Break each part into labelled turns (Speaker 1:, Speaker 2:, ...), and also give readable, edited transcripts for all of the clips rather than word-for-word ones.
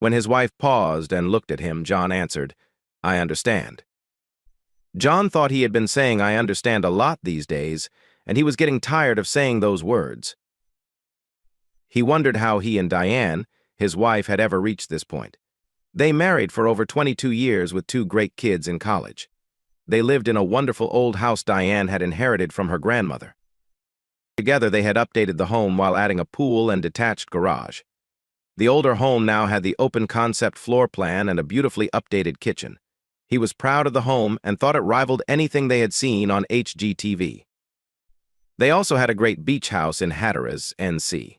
Speaker 1: When his wife paused and looked at him, John answered, "I understand." John thought he had been saying "I understand" a lot these days, and he was getting tired of saying those words. He wondered how he and Diane, his wife, had ever reached this point. They married for over 22 years with 2 great kids in college. They lived in a wonderful old house Diane had inherited from her grandmother. Together they had updated the home while adding a pool and detached garage. The older home now had the open concept floor plan and a beautifully updated kitchen. He was proud of the home and thought it rivaled anything they had seen on HGTV. They also had a great beach house in Hatteras, NC.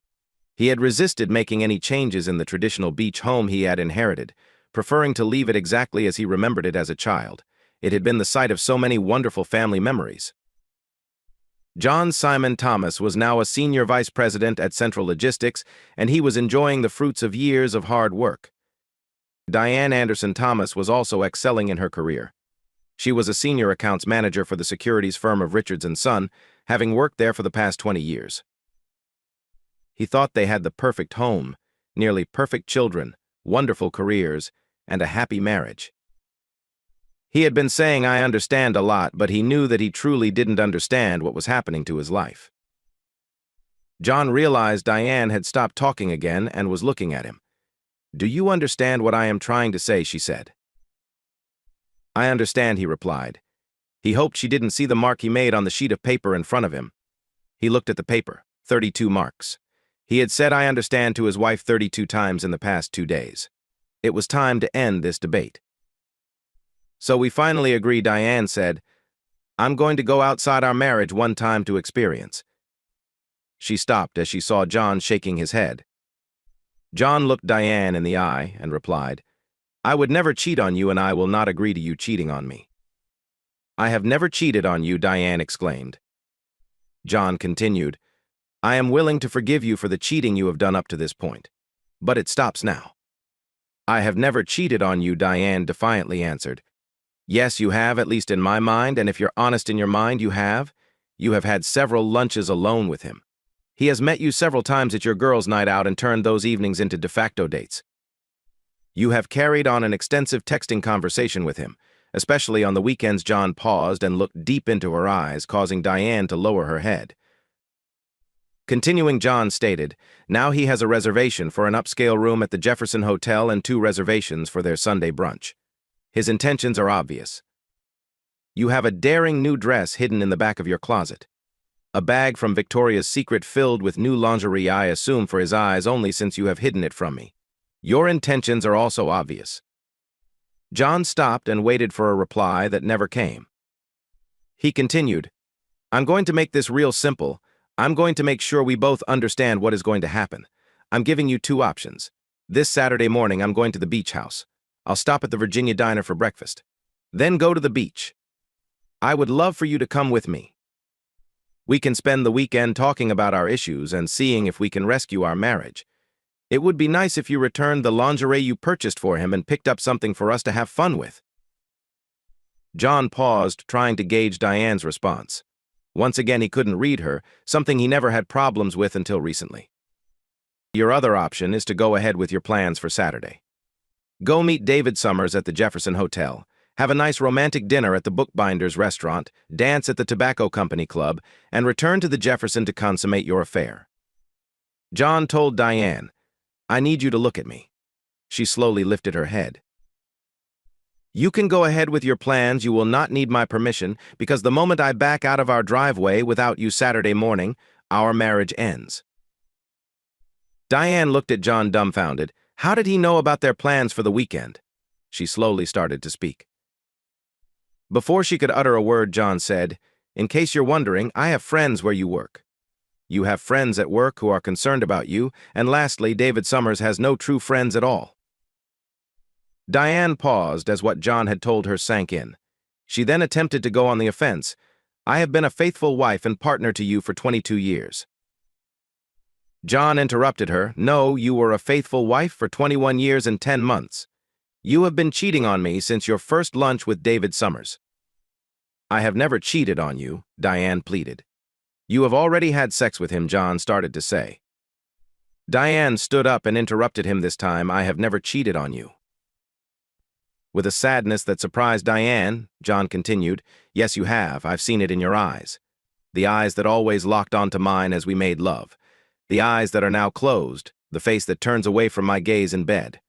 Speaker 1: He had resisted making any changes in the traditional beach home he had inherited, preferring to leave it exactly as he remembered it as a child. It had been the site of so many wonderful family memories. John Simon Thomas was now a senior vice president at Central Logistics, and he was enjoying the fruits of years of hard work. Diane Anderson Thomas was also excelling in her career. She was a senior accounts manager for the securities firm of Richards & Son, having worked there for the past 20 years. He thought they had the perfect home, nearly perfect children, wonderful careers, and a happy marriage. He had been saying "I understand" a lot, but he knew that he truly didn't understand what was happening to his life. John realized Diane had stopped talking again and was looking at him. "Do you understand what I am trying to say?" she said. "I understand," he replied. He hoped she didn't see the mark he made on the sheet of paper in front of him. He looked at the paper, 32 marks. He had said "I understand" to his wife 32 times in the past 2 days. It was time to end this debate. "So we finally agree," Diane said. "I'm going to go outside our marriage one time to experience." She stopped as she saw John shaking his head. John looked Diane in the eye and replied, "I would never cheat on you, and I will not agree to you cheating on me." "I have never cheated on you," Diane exclaimed. John continued, "I am willing to forgive you for the cheating you have done up to this point. But it stops now." "I have never cheated on you," Diane defiantly answered. "Yes, you have, at least in my mind, and if you're honest in your mind, you have. You have had several lunches alone with him. He has met you several times at your girls' night out and turned those evenings into de facto dates. You have carried on an extensive texting conversation with him, especially on the weekends." John paused and looked deep into her eyes, causing Diane to lower her head. Continuing, John stated, "Now he has a reservation for an upscale room at the Jefferson Hotel and 2 reservations for their Sunday brunch. His intentions are obvious. You have a daring new dress hidden in the back of your closet. A bag from Victoria's Secret filled with new lingerie, I assume for his eyes only, since you have hidden it from me. Your intentions are also obvious." John stopped and waited for a reply that never came. He continued, "I'm going to make this real simple. I'm going to make sure we both understand what is going to happen. I'm giving you 2 options. This Saturday morning I'm going to the beach house. I'll stop at the Virginia Diner for breakfast. Then go to the beach. I would love for you to come with me. We can spend the weekend talking about our issues and seeing if we can rescue our marriage. It would be nice if you returned the lingerie you purchased for him and picked up something for us to have fun with." John paused, trying to gauge Diane's response. Once again, he couldn't read her, something he never had problems with until recently. "Your other option is to go ahead with your plans for Saturday. Go meet David Summers at the Jefferson Hotel. Have a nice romantic dinner at the Bookbinders Restaurant, dance at the Tobacco Company Club, and return to the Jefferson to consummate your affair." John told Diane, "I need you to look at me." She slowly lifted her head. "You can go ahead with your plans. You will not need my permission, because the moment I back out of our driveway without you Saturday morning, our marriage ends." Diane looked at John dumbfounded. How did he know about their plans for the weekend? She slowly started to speak. Before she could utter a word, John said, "In case you're wondering, I have friends where you work. You have friends at work who are concerned about you, and lastly, David Summers has no true friends at all." Diane paused as what John had told her sank in. She then attempted to go on the offense. "I have been a faithful wife and partner to you for 22 years. John interrupted her. "No, you were a faithful wife for 21 years and 10 months. You have been cheating on me since your first lunch with David Summers." "I have never cheated on you," Diane pleaded. "You have already had sex with him," John started to say. Diane stood up and interrupted him this time. I have never cheated on you. With a sadness that surprised Diane, John continued, Yes, you have. I've seen it in your eyes. The eyes that always locked onto mine as we made love. The eyes that are now closed, the face that turns away from my gaze in bed.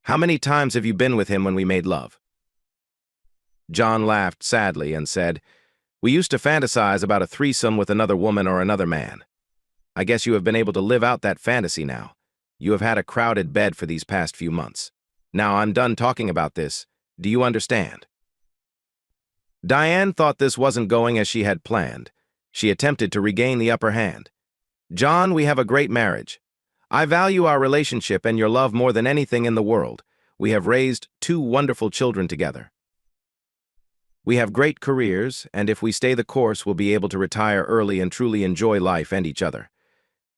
Speaker 1: How many times have you been with him when we made love? John laughed sadly and said, We used to fantasize about a threesome with another woman or another man. I guess you have been able to live out that fantasy now. You have had a crowded bed for these past few months. Now I'm done talking about this. Do you understand? Diane thought this wasn't going as she had planned. She attempted to regain the upper hand. John, we have a great marriage. I value our relationship and your love more than anything in the world. We have raised 2 wonderful children together. We have great careers, and if we stay the course, we'll be able to retire early and truly enjoy life and each other.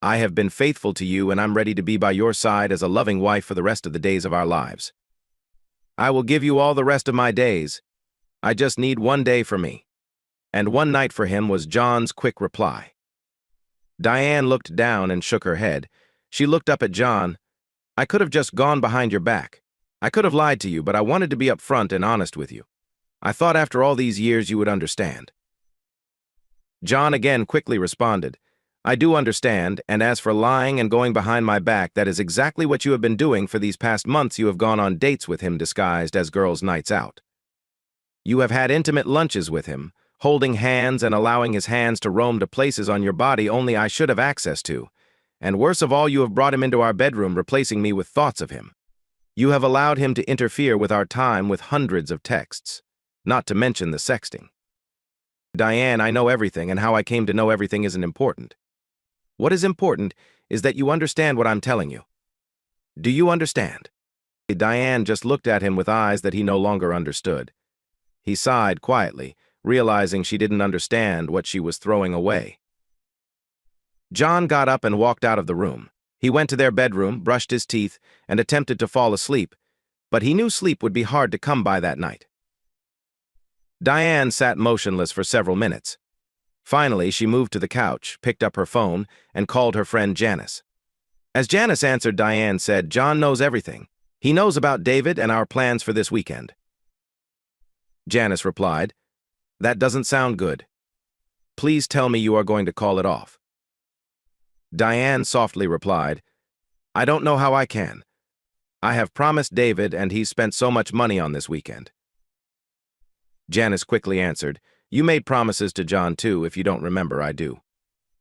Speaker 1: I have been faithful to you, and I'm ready to be by your side as a loving wife for the rest of the days of our lives. I will give you all the rest of my days. I just need one day for me. And one night for him was John's quick reply. Diane looked down and shook her head. She looked up at John. I could have just gone behind your back. I could have lied to you, but I wanted to be upfront and honest with you. I thought after all these years you would understand. John again quickly responded, I do understand, and as for lying and going behind my back, that is exactly what you have been doing for these past months. You have gone on dates with him disguised as girls' nights out. You have had intimate lunches with him, holding hands and allowing his hands to roam to places on your body only I should have access to. And worse of all, you have brought him into our bedroom, replacing me with thoughts of him. You have allowed him to interfere with our time with hundreds of texts, not to mention the sexting. Diane, I know everything, and how I came to know everything isn't important. What is important is that you understand what I'm telling you. Do you understand? Diane just looked at him with eyes that he no longer understood. He sighed quietly, realizing she didn't understand what she was throwing away. John got up and walked out of the room. He went to their bedroom, brushed his teeth, and attempted to fall asleep, but he knew sleep would be hard to come by that night. Diane sat motionless for several minutes. Finally, she moved to the couch, picked up her phone, and called her friend Janice. As Janice answered, Diane said, John knows everything. He knows about David and our plans for this weekend. Janice replied, That doesn't sound good. Please tell me you are going to call it off. Diane softly replied, I don't know how I can. I have promised David, and he's spent so much money on this weekend. Janice quickly answered, You made promises to John too. If you don't remember, I do.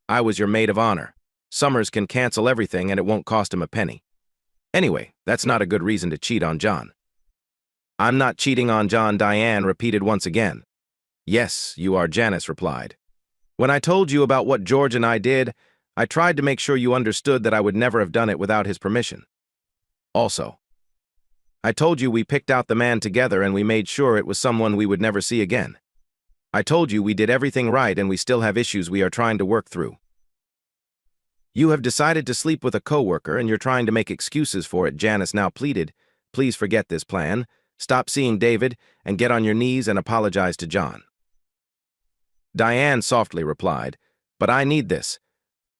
Speaker 1: I was your maid of honor. Summers can cancel everything and it won't cost him a penny. Anyway, that's not a good reason to cheat on John. I'm not cheating on John, Diane repeated once again. Yes, you are, Janice replied. When I told you about what George and I did, I tried to make sure you understood that I would never have done it without his permission. Also, I told you we picked out the man together and we made sure it was someone we would never see again. I told you we did everything right and we still have issues we are trying to work through. You have decided to sleep with a coworker and you're trying to make excuses for it, Janice now pleaded. Please forget this plan, stop seeing David, and get on your knees and apologize to John. Diane softly replied, But I need this.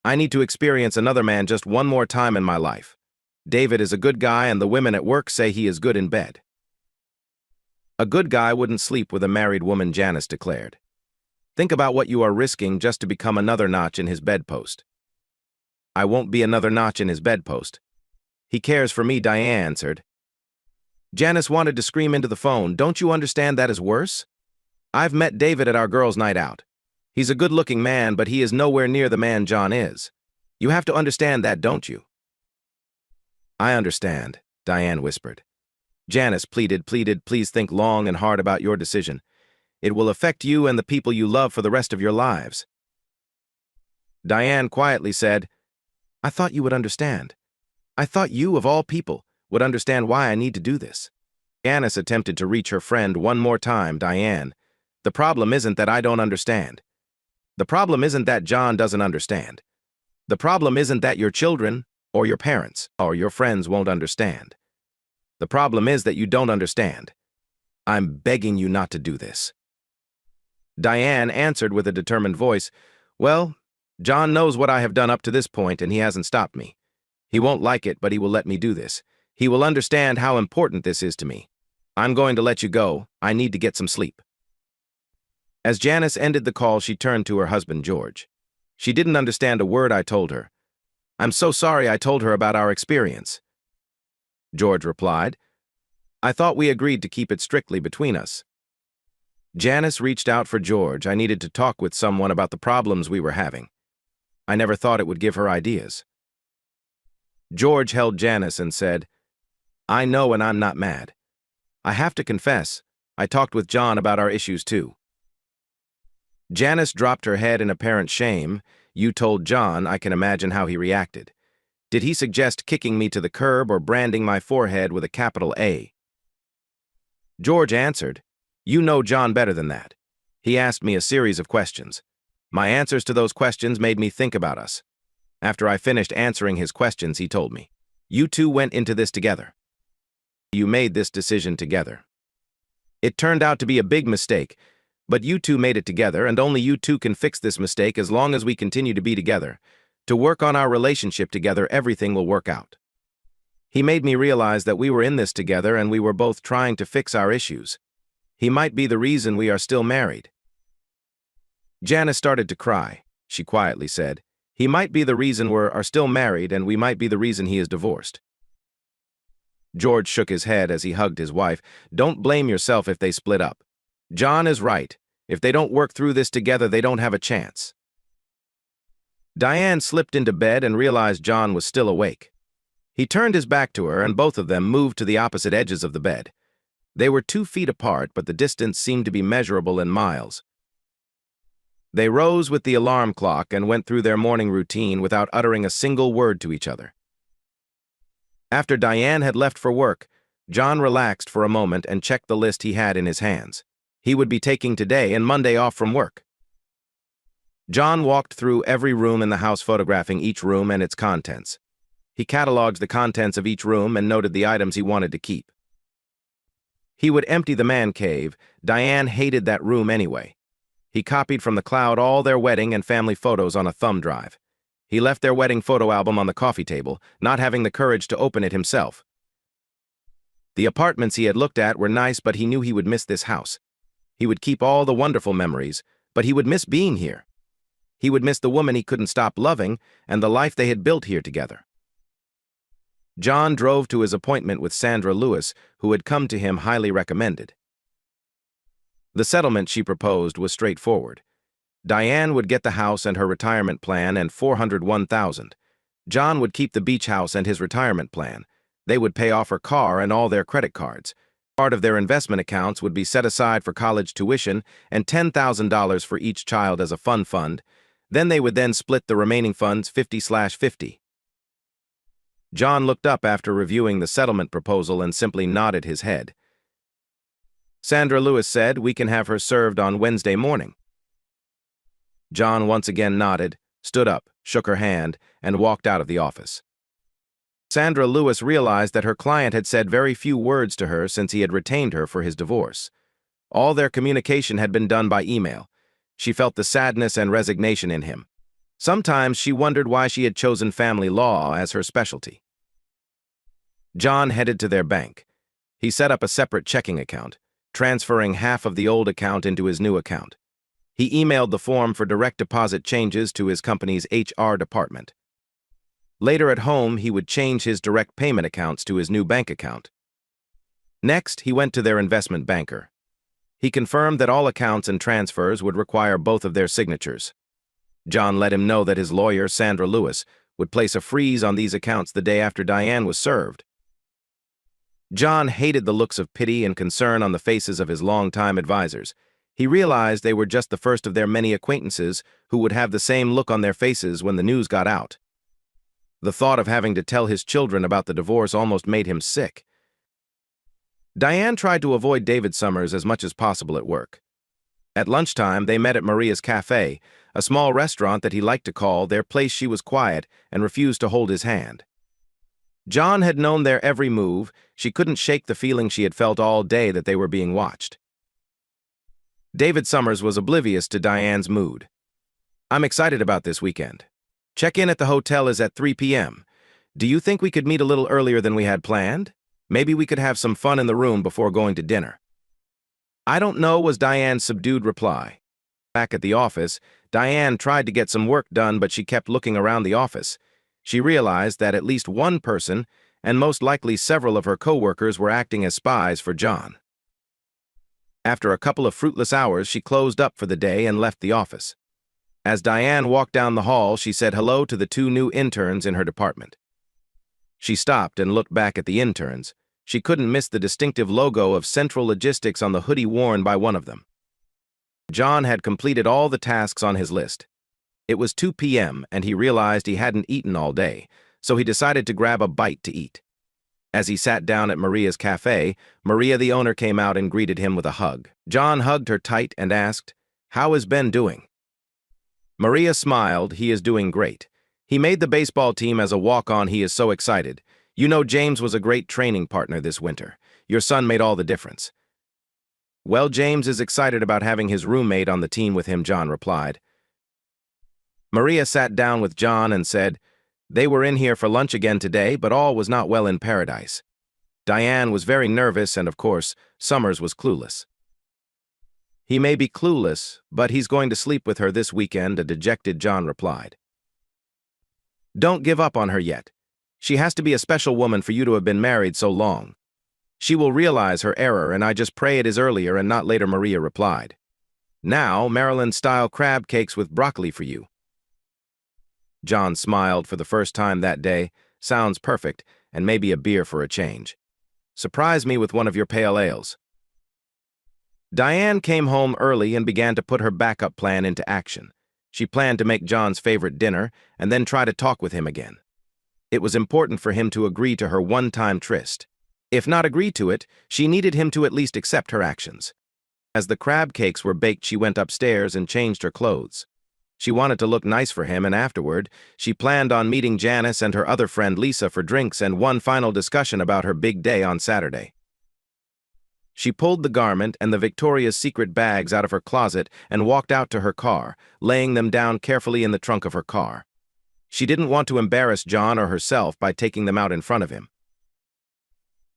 Speaker 1: I need to experience another man just one more time in my life. David is a good guy and the women at work say he is good in bed. A good guy wouldn't sleep with a married woman, Janice declared. Think about what you are risking just to become another notch in his bedpost. I won't be another notch in his bedpost. He cares for me, Diane answered. Janice wanted to scream into the phone, Don't you understand that is worse? I've met David at our girls' night out. He's a good-looking man, but he is nowhere near the man John is. You have to understand that, don't you? I understand, Diane whispered. Janice pleaded, please think long and hard about your decision. It will affect you and the people you love for the rest of your lives. Diane quietly said, I thought you would understand. I thought you, of all people, would understand why I need to do this. Janice attempted to reach her friend one more time, Diane. The problem isn't that I don't understand. The problem isn't that John doesn't understand. The problem isn't that your children, or your parents, or your friends won't understand. The problem is that you don't understand. I'm begging you not to do this. Diane answered with a determined voice, Well, John knows what I have done up to this point, and he hasn't stopped me. He won't like it, but he will let me do this. He will understand how important this is to me. I'm going to let you go. I need to get some sleep." As Janice ended the call, she turned to her husband, George. She didn't understand a word I told her. "I'm so sorry I told her about our experience." George replied, "I thought we agreed to keep it strictly between us." Janice reached out for George. "I needed to talk with someone about the problems we were having. I never thought it would give her ideas." George held Janice and said, "I know, and I'm not mad. I have to confess, I talked with John about our issues too." Janice dropped her head in apparent shame. "You told John. I can imagine how he reacted. Did he suggest kicking me to the curb or branding my forehead with a capital A?" George answered, "You know John better than that. He asked me a series of questions. My answers to those questions made me think about us. After I finished answering his questions, he told me, 'You two went into this together. You made this decision together. It turned out to be a big mistake, but you two made it together, and only you two can fix this mistake as long as we continue to be together. To work on our relationship together, everything will work out.' He made me realize that we were in this together and we were both trying to fix our issues. He might be the reason we are still married." Janice started to cry. She quietly said, "He might be the reason we are still married, and we might be the reason he is divorced." George shook his head as he hugged his wife. "Don't blame yourself if they split up. John is right. If they don't work through this together, they don't have a chance." Diane slipped into bed and realized John was still awake. He turned his back to her, and both of them moved to the opposite edges of the bed. They were 2 feet apart, but the distance seemed to be measurable in miles. They rose with the alarm clock and went through their morning routine without uttering a single word to each other. After Diane had left for work, John relaxed for a moment and checked the list he had in his hands. He would be taking today and Monday off from work. John walked through every room in the house, photographing each room and its contents. He cataloged the contents of each room and noted the items he wanted to keep. He would empty the man cave. Diane hated that room anyway. He copied from the cloud all their wedding and family photos on a thumb drive. He left their wedding photo album on the coffee table, not having the courage to open it himself. The apartments he had looked at were nice, but he knew he would miss this house. He would keep all the wonderful memories, but he would miss being here. He would miss the woman he couldn't stop loving and the life they had built here together. John drove to his appointment with Sandra Lewis, who had come to him highly recommended. The settlement she proposed was straightforward. Diane would get the house and her retirement plan and $401,000. John would keep the beach house and his retirement plan. They would pay off her car and all their credit cards. Part of their investment accounts would be set aside for college tuition and $10,000 for each child as a fund. Then they would split the remaining funds 50/50. John looked up after reviewing the settlement proposal and simply nodded his head. Sandra Lewis said, "We can have her served on Wednesday morning." John once again nodded, stood up, shook her hand, and walked out of the office. Sandra Lewis realized that her client had said very few words to her since he had retained her for his divorce. All their communication had been done by email. She felt the sadness and resignation in him. Sometimes she wondered why she had chosen family law as her specialty. John headed to their bank. He set up a separate checking account, transferring half of the old account into his new account. He emailed the form for direct deposit changes to his company's HR department. Later at home, he would change his direct payment accounts to his new bank account. Next, he went to their investment banker. He confirmed that all accounts and transfers would require both of their signatures. John let him know that his lawyer, Sandra Lewis, would place a freeze on these accounts the day after Diane was served. John hated the looks of pity and concern on the faces of his longtime advisors. He realized they were just the first of their many acquaintances who would have the same look on their faces when the news got out. The thought of having to tell his children about the divorce almost made him sick. Diane tried to avoid David Summers as much as possible at work. At lunchtime, they met at Maria's Cafe, a small restaurant that he liked to call their place. She was quiet and refused to hold his hand. John had known their every move. She couldn't shake the feeling she had felt all day that they were being watched. David Summers was oblivious to Diane's mood. "I'm excited about this weekend. Check-in at the hotel is at 3 p.m. Do you think we could meet a little earlier than we had planned? Maybe we could have some fun in the room before going to dinner. I don't know, was Diane's subdued reply. Back at the office, Diane tried to get some work done, but she kept looking around the office. She realized that at least one person, and most likely several of her co-workers, were acting as spies for John. After a couple of fruitless hours, she closed up for the day and left the office. As Diane walked down the hall, she said hello to the two new interns in her department. She stopped and looked back at the interns. She couldn't miss the distinctive logo of Central Logistics on the hoodie worn by one of them. John had completed all the tasks on his list. It was 2 p.m. and he realized he hadn't eaten all day, so he decided to grab a bite to eat. As he sat down at Maria's cafe, Maria, the owner, came out and greeted him with a hug. John hugged her tight and asked, "How is Ben doing?" Maria smiled. "He is doing great. He made the baseball team as a walk-on. He is so excited. You know, James was a great training partner this winter. Your son made all the difference." "Well, James is excited about having his roommate on the team with him," John replied. Maria sat down with John and said, "They were in here for lunch again today, but all was not well in paradise." Diane was very nervous, and of course, Summers was clueless. "He may be clueless, but he's going to sleep with her this weekend," a dejected John replied. "Don't give up on her yet. She has to be a special woman for you to have been married so long. She will realize her error, and I just pray it is earlier and not later," Maria replied. "Now, Maryland-style crab cakes with broccoli for you." John smiled for the first time that day. "Sounds perfect, and maybe a beer for a change. Surprise me with one of your pale ales." Diane came home early and began to put her backup plan into action. She planned to make John's favorite dinner and then try to talk with him again. It was important for him to agree to her one-time tryst. If not agree to it, she needed him to at least accept her actions. As the crab cakes were baked, she went upstairs and changed her clothes. She wanted to look nice for him, and afterward, she planned on meeting Janice and her other friend Lisa for drinks and one final discussion about her big day on Saturday. She pulled the garment and the Victoria's Secret bags out of her closet and walked out to her car, laying them down carefully in the trunk of her car. She didn't want to embarrass John or herself by taking them out in front of him.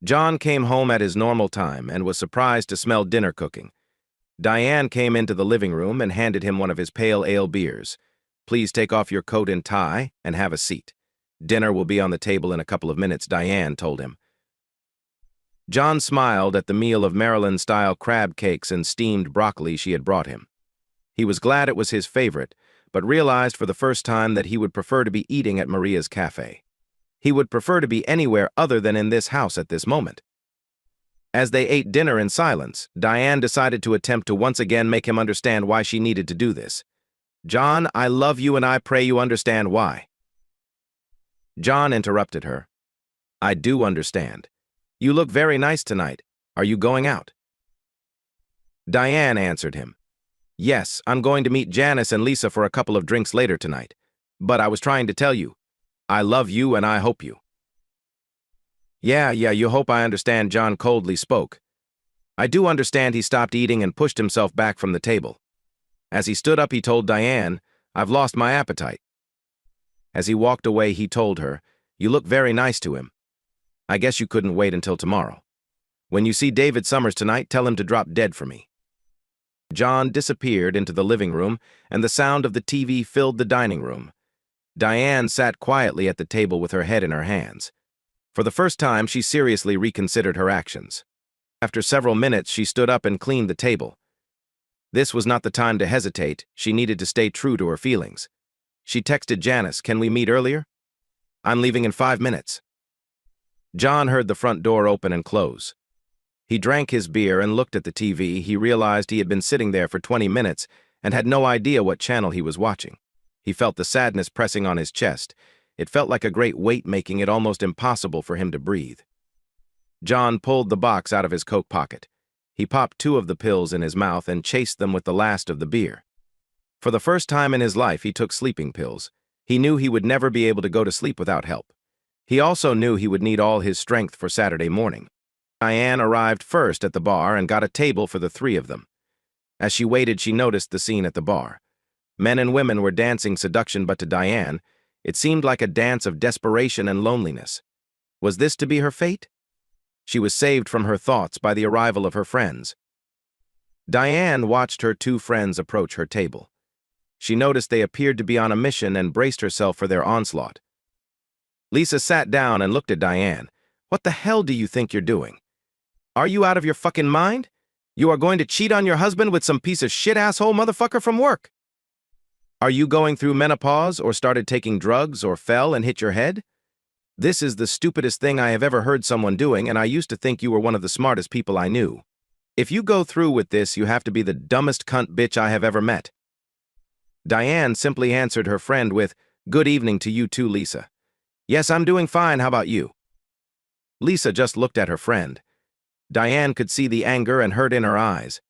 Speaker 1: John came home at his normal time and was surprised to smell dinner cooking. Diane came into the living room and handed him one of his pale ale beers. "Please take off your coat and tie and have a seat. Dinner will be on the table in a couple of minutes," Diane told him. John smiled at the meal of Maryland-style crab cakes and steamed broccoli she had brought him. He was glad it was his favorite, but realized for the first time that he would prefer to be eating at Maria's cafe. He would prefer to be anywhere other than in this house at this moment. As they ate dinner in silence, Diane decided to attempt to once again make him understand why she needed to do this. "John, I love you and I pray you understand why." John interrupted her. "I do understand. You look very nice tonight. Are you going out?" Diane answered him. "Yes, I'm going to meet Janice and Lisa for a couple of drinks later tonight. But I was trying to tell you, I love you and I hope you." Yeah, you hope I understand," John coldly spoke. "I do understand." He stopped eating and pushed himself back from the table. As he stood up, he told Diane, "I've lost my appetite." As he walked away, he told her, "You look very nice to him. I guess you couldn't wait until tomorrow. When you see David Summers tonight, tell him to drop dead for me." John disappeared into the living room, and the sound of the TV filled the dining room. Diane sat quietly at the table with her head in her hands. For the first time, she seriously reconsidered her actions. After several minutes, she stood up and cleaned the table. This was not the time to hesitate. She needed to stay true to her feelings. She texted Janice, "Can we meet earlier? I'm leaving in 5 minutes." John heard the front door open and close. He drank his beer and looked at the TV. He realized he had been sitting there for 20 minutes and had no idea what channel he was watching. He felt the sadness pressing on his chest. It felt like a great weight, making it almost impossible for him to breathe. John pulled the box out of his coat pocket. He popped 2 of the pills in his mouth and chased them with the last of the beer. For the first time in his life, he took sleeping pills. He knew he would never be able to go to sleep without help. He also knew he would need all his strength for Saturday morning. Diane arrived first at the bar and got a table for the 3 of them. As she waited, she noticed the scene at the bar. Men and women were dancing seduction, but to Diane, It seemed like a dance of desperation and loneliness. Was this to be her fate? She was saved from her thoughts by the arrival of her friends. Diane watched her two friends approach her table. She noticed they appeared to be on a mission and braced herself for their onslaught. Lisa sat down and looked at Diane. What the hell do you think you're doing? Are you out of your fucking mind? You are going to cheat on your husband with some piece of shit asshole motherfucker from work? Are you going through menopause or started taking drugs or fell and hit your head? This is the stupidest thing I have ever heard someone doing, and I used to think you were one of the smartest people I knew. If you go through with this, you have to be the dumbest cunt bitch I have ever met. Diane simply answered her friend with, "Good evening to you too, Lisa." "Yes, I'm doing fine. How about you?" Lisa just looked at her friend. Diane could see the anger and hurt in her eyes.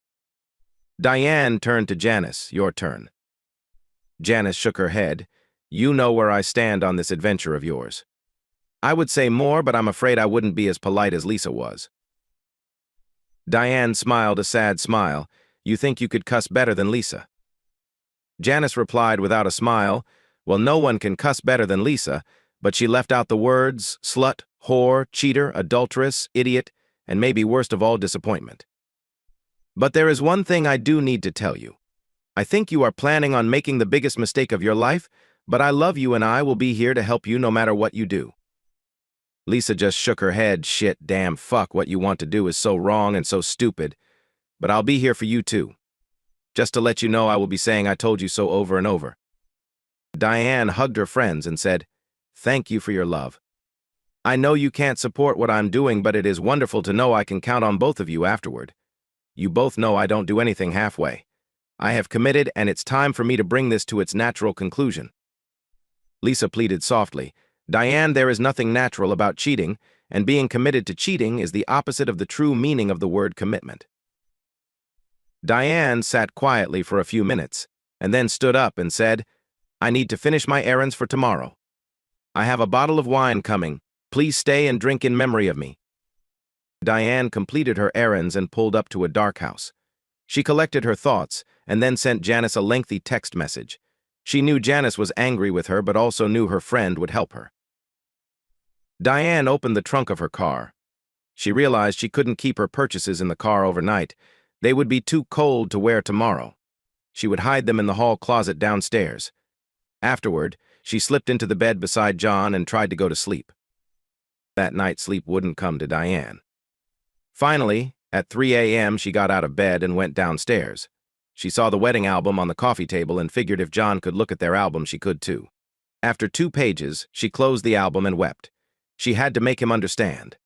Speaker 1: Diane turned to Janice. "Your turn." Janice shook her head. "You know where I stand on this adventure of yours." "I would say more, but I'm afraid I wouldn't be as polite as Lisa was." Diane smiled a sad smile. "You think you could cuss better than Lisa?" Janice replied without a smile, "Well, no one can cuss better than Lisa," but she left out the words slut, whore, cheater, adulteress, idiot, and maybe worst of all, disappointment. "But there is one thing I do need to tell you. I think you are planning on making the biggest mistake of your life, but I love you and I will be here to help you no matter what you do." Lisa just shook her head. "Shit, damn, fuck, what you want to do is so wrong and so stupid. But I'll be here for you too. Just to let you know, I will be saying I told you so over and over." Diane hugged her friends and said, "Thank you for your love. I know you can't support what I'm doing, but it is wonderful to know I can count on both of you afterward. You both know I don't do anything halfway. I have committed, and it's time for me to bring this to its natural conclusion." Lisa pleaded softly, "Diane, there is nothing natural about cheating, and being committed to cheating is the opposite of the true meaning of the word commitment." Diane sat quietly for a few minutes, and then stood up and said, "I need to finish my errands for tomorrow. I have a bottle of wine coming. Please stay and drink in memory of me." Diane completed her errands and pulled up to a dark house. She collected her thoughts and then sent Janice a lengthy text message. She knew Janice was angry with her, but also knew her friend would help her. Diane opened the trunk of her car. She realized she couldn't keep her purchases in the car overnight. They would be too cold to wear tomorrow. She would hide them in the hall closet downstairs. Afterward, she slipped into the bed beside John and tried to go to sleep. That night, sleep wouldn't come to Diane. Finally, at 3 a.m., she got out of bed and went downstairs. She saw the wedding album on the coffee table and figured if John could look at their album, she could too. After 2 pages, she closed the album and wept. She had to make him understand.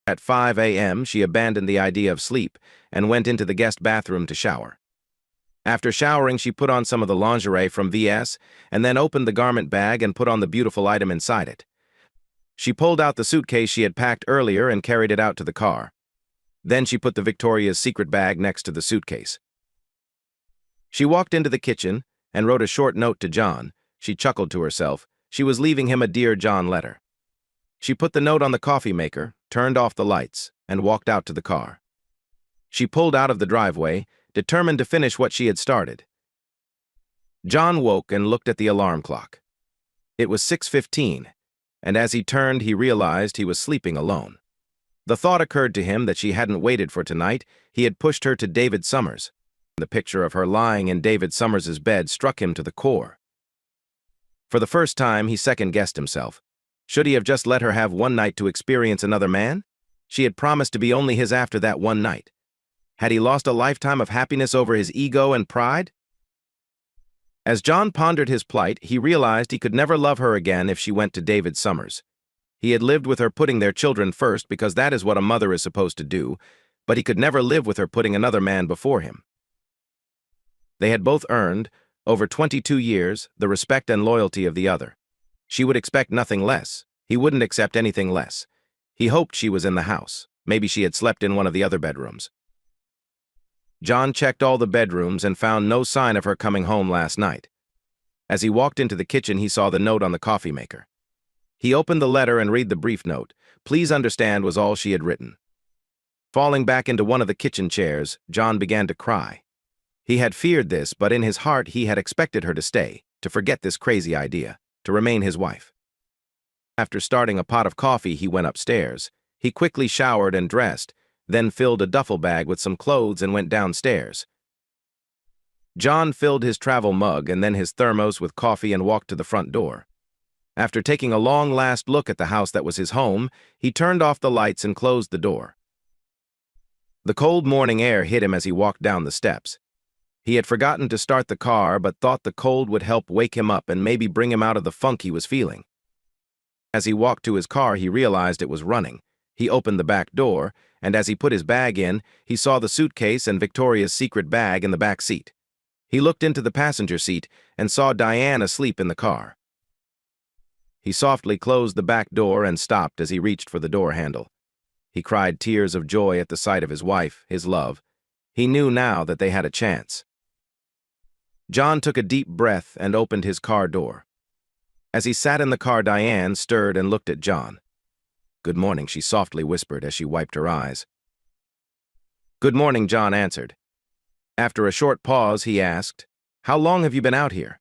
Speaker 1: At 5 a.m., she abandoned the idea of sleep and went into the guest bathroom to shower. After showering, she put on some of the lingerie from VS and then opened the garment bag and put on the beautiful item inside it. She pulled out the suitcase she had packed earlier and carried it out to the car. Then she put the Victoria's Secret bag next to the suitcase. She walked into the kitchen and wrote a short note to John. She chuckled to herself. She was leaving him a Dear John letter. She put the note on the coffee maker, turned off the lights, and walked out to the car. She pulled out of the driveway, determined to finish what she had started. John woke and looked at the alarm clock. It was 6:15, and as he turned, he realized he was sleeping alone. The thought occurred to him that she hadn't waited for tonight. He had pushed her to David Summers. The picture of her lying in David Summers' bed struck him to the core. For the first time, he second-guessed himself. Should he have just let her have one night to experience another man? She had promised to be only his after that one night. Had he lost a lifetime of happiness over his ego and pride? As John pondered his plight, he realized he could never love her again if she went to David Summers. He had lived with her putting their children first because that is what a mother is supposed to do, but he could never live with her putting another man before him. They had both earned, over 22 years, the respect and loyalty of the other. She would expect nothing less. He wouldn't accept anything less. He hoped she was in the house. Maybe she had slept in one of the other bedrooms. John checked all the bedrooms and found no sign of her coming home last night. As he walked into the kitchen, he saw the note on the coffee maker. He opened the letter and read the brief note. "Please understand" was all she had written. Falling back into one of the kitchen chairs, John began to cry. He had feared this, but in his heart he had expected her to stay, to forget this crazy idea. to remain his wife. After starting a pot of coffee, he went upstairs. He quickly showered and dressed, then filled a duffel bag with some clothes and went downstairs. John filled his travel mug and then his thermos with coffee and walked to the front door. After taking a long last look at the house that was his home, he turned off the lights and closed the door. The cold morning air hit him as he walked down the steps. He had forgotten to start the car, but thought the cold would help wake him up and maybe bring him out of the funk he was feeling. As he walked to his car, he realized it was running. He opened the back door, and as he put his bag in, he saw the suitcase and Victoria's Secret bag in the back seat. He looked into the passenger seat and saw Diane asleep in the car. He softly closed the back door and stopped as he reached for the door handle. He cried tears of joy at the sight of his wife, his love. He knew now that they had a chance. John took a deep breath and opened his car door. As he sat in the car, Diane stirred and looked at John. "Good morning," she softly whispered as she wiped her eyes. "Good morning," John answered. After a short pause, he asked, "How long have you been out here?"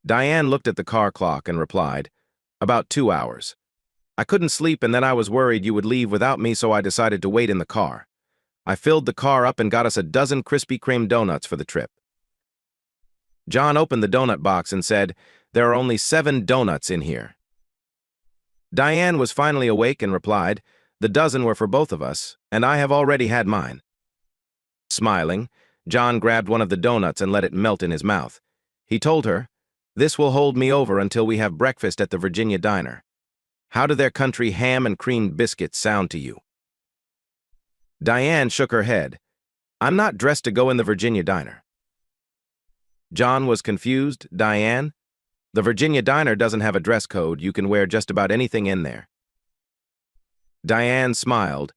Speaker 1: Diane looked at the car clock and replied, "About 2 hours. I couldn't sleep and then I was worried you would leave without me, so I decided to wait in the car. I filled the car up and got us a dozen Krispy Kreme donuts for the trip." John opened the donut box and said, "There are only 7 donuts in here." Diane was finally awake and replied, "The dozen were for both of us, and I have already had mine." Smiling, John grabbed one of the donuts and let it melt in his mouth. He told her, "This will hold me over until we have breakfast at the Virginia Diner. How do their country ham and creamed biscuits sound to you?" Diane shook her head. "I'm not dressed to go in the Virginia Diner." John was confused. "Diane, the Virginia Diner doesn't have a dress code. You can wear just about anything in there." Diane smiled.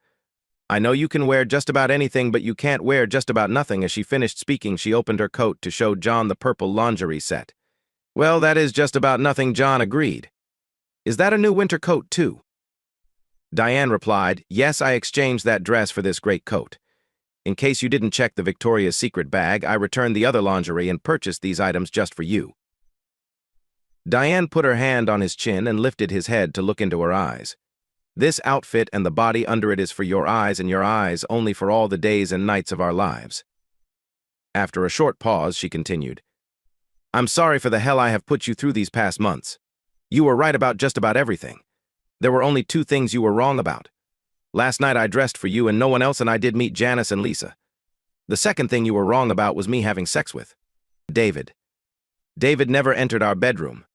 Speaker 1: "I know you can wear just about anything, but you can't wear just about nothing." As she finished speaking, she opened her coat to show John the purple lingerie set. "Well, that is just about nothing," John agreed. "Is that a new winter coat, too?" Diane replied, "Yes, I exchanged that dress for this great coat. In case you didn't check the Victoria's Secret bag, I returned the other lingerie and purchased these items just for you." Diane put her hand on his chin and lifted his head to look into her eyes. "This outfit and the body under it is for your eyes, and your eyes only for all the days and nights of our lives." After a short pause, she continued, "I'm sorry for the hell I have put you through these past months. You were right about just about everything. There were only 2 things you were wrong about. Last night I dressed for you and no one else, and I did meet Janice and Lisa. The second thing you were wrong about was me having sex with David. David never entered our bedroom.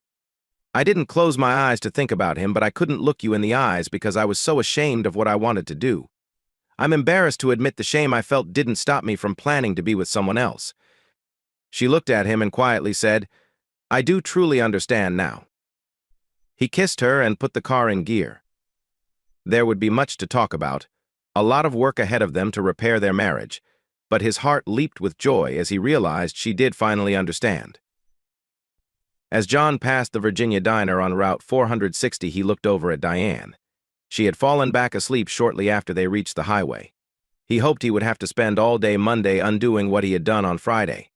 Speaker 1: I didn't close my eyes to think about him, but I couldn't look you in the eyes because I was so ashamed of what I wanted to do. I'm embarrassed to admit the shame I felt didn't stop me from planning to be with someone else." She looked at him and quietly said, "I do truly understand now." He kissed her and put the car in gear. There would be much to talk about, a lot of work ahead of them to repair their marriage, but his heart leaped with joy as he realized she did finally understand. As John passed the Virginia Diner on Route 460, he looked over at Diane. She had fallen back asleep shortly after they reached the highway. He hoped he would have to spend all day Monday undoing what he had done on Friday.